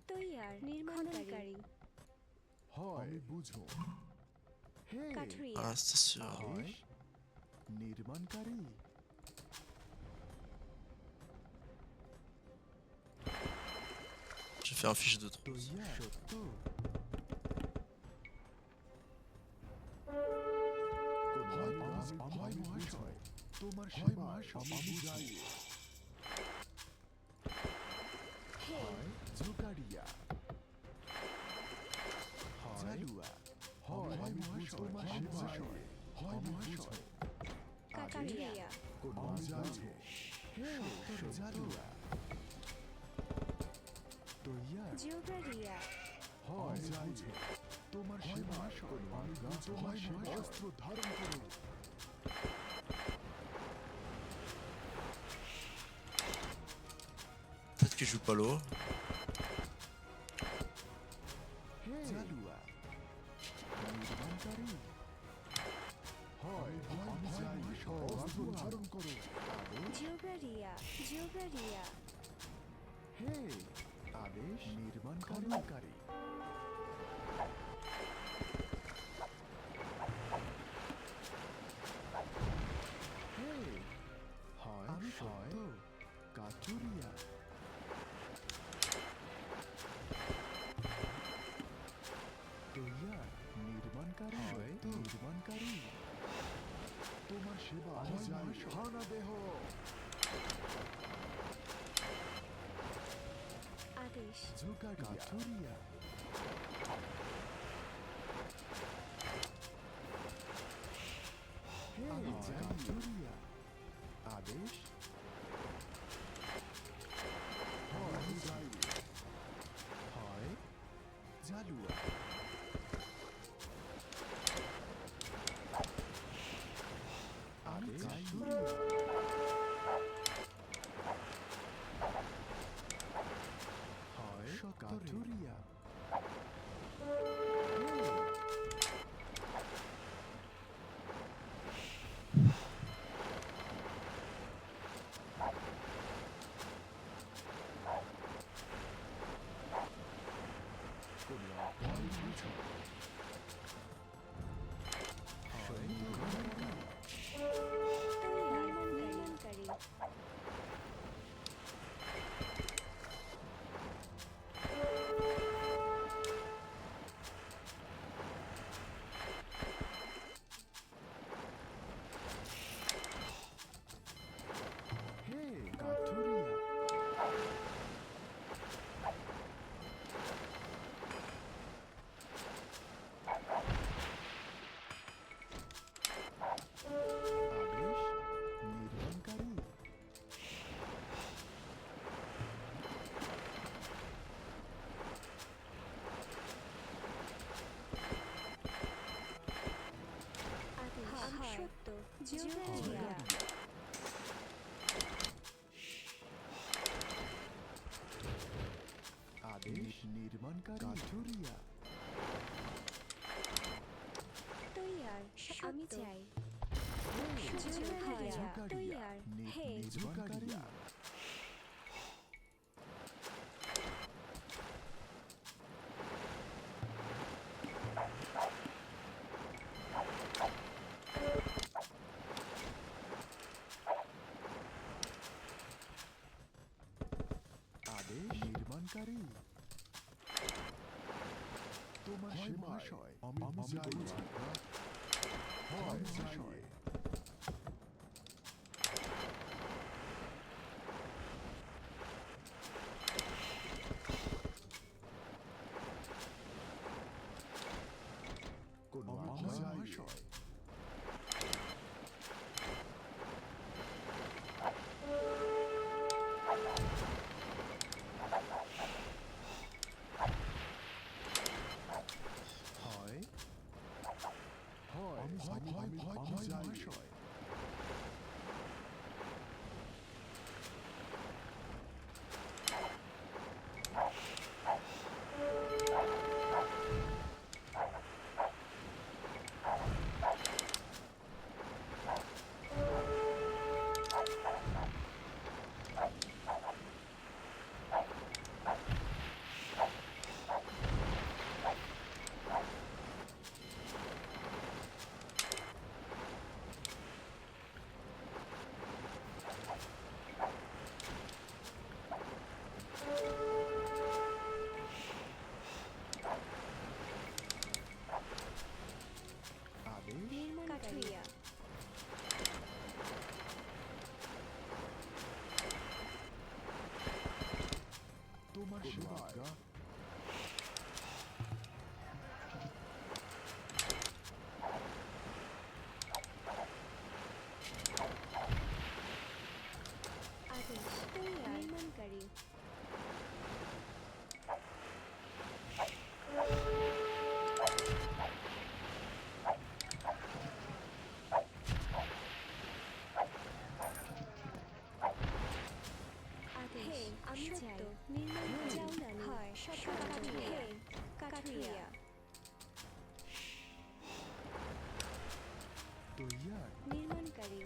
তৈয়ার নির্মাণকারী হয় আমি বুঝো হে কাঠুরিয়া Ah c'était sûr. হয় নির্মাণকারী J'ai fait un fiche de trop. তৈয়া সত্য হয় মহাশয় তোমার সেবা আমি যাই হে হয় ঝোকারিয়া হয় জালুয়া হয় মহাশয় তোমার সেবা হয় মহাশয় কাঠুরিয়া কোন আমি যাই হে জালুয়া তৈয়া জিওগ্রাফিয়া হয় যাই তোমার সেবা কোন আমি তোমার সেবা অস্ত্র ধারণ করো Peut-être que je joue pas l'eau. জালুয়া নির্মাণকারী হয় আমি যাই অস্ত্র ধারণ করো জিওগ্রাফিয়া হে আদেশ নির্মাণকারী হে হয় আমি হয় কাঠুরিয়া তৈয়ার নির্মাণকারী হয় নির্মাণকারী তোমার সেবা হানা দেহ আদেশ কাঠুরিয়া হে কাঠুরিয়া আদেশ হয় জালুয়া আদেশ হয় কাঠুরিয়া নির্মাণকারী হে কাঠুরিয়া আদেশ নির্মাণকারী আদেশ সত্য জোগাড়িয়া আদেশ নির্মাণকারী কাঠুরিয়া তৈয়ার আমি চাই জোগাড়িয়া তৈয়ার হে নির্মাণকারী আদেশ নির্মাণকারী তোমার সেবায় আমি যাই হয় যাই কোন মহাশয় হয় হয় আমি যাই আদেশ কাঠুরিয়া তোমার সেবায় আদেশ তৈয়ার নির্মাণকারী আদেশ আমি চাই নির্মাণকারী হয় কাঠুরিয়া কাঠুরিয়া তৈয়ার নির্মাণকারী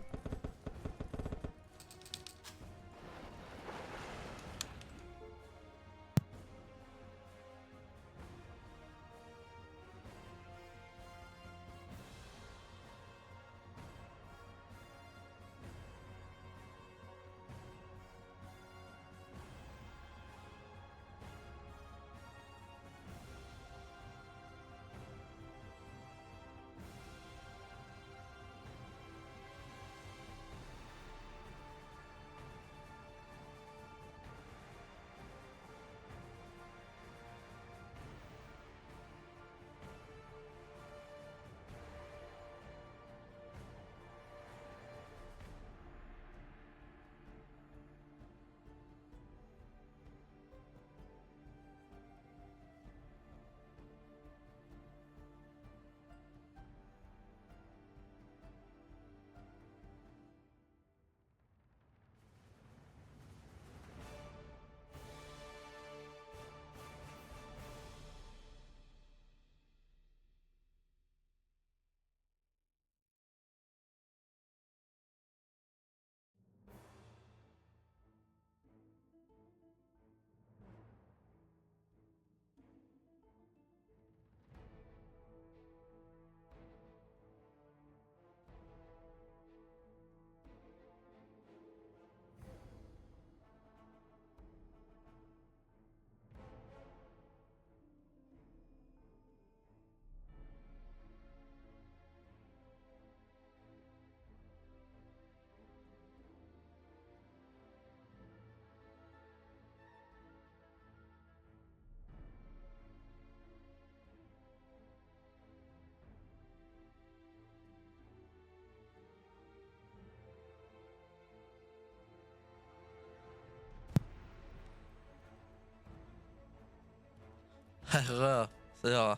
Erreur. C'est-à-dire.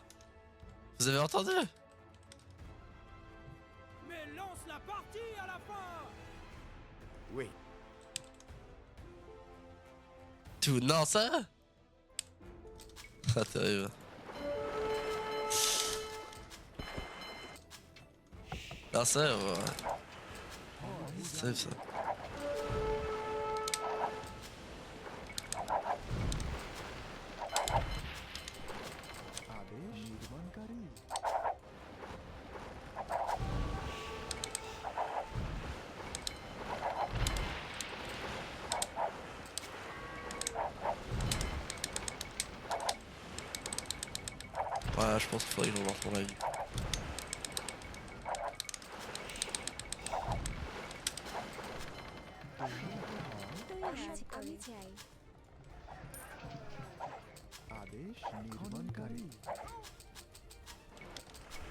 Vous avez entendu? Mais lance la partie à la fin. Oui. Tout. Non, ça? Ah, terrible. Non, ça, ouais. C'est ça. आदेश निर्माणकारी Ouais, je pense qu'il faudrait que je revoie pour la vie. আমি চাই आदेश निर्माणकारी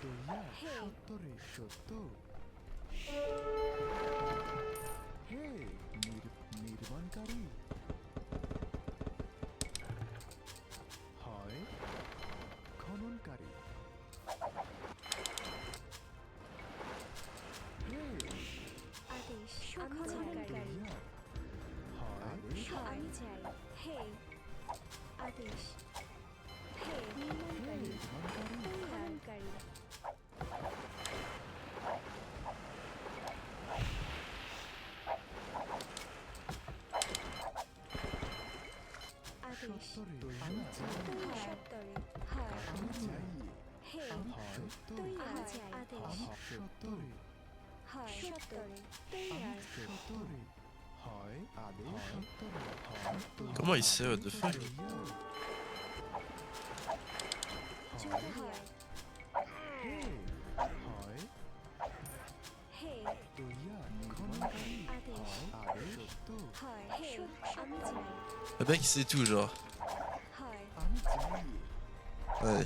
तैयार হে সত্তরে সত্য হে নির্মাণকারী হয় খননকারী হে আদেশ আমি চাই তৈয়ার হয় আদেশ আমি চাই হে আদেশ হে নির্মাণকারী নির্মাণকারী খননকারী আদেশ সত্তরে আমি চাই সত্তরে হয় আমি চাই হে হয় সত্য আমি চাই আদেশ আমি সত্তরে হয় সত্তরে তৈয়ার সত্তরে হয় আদেশ সত্তরে হয় Comment il sait, what the fuck? যদি হয় হে হয় হে তৈয়ার খননকারী আদেশ হয় আদেশ সত্য হয় হে আমি চাই Le mec il sait tout, genre. হয় আমি চাই Ouais.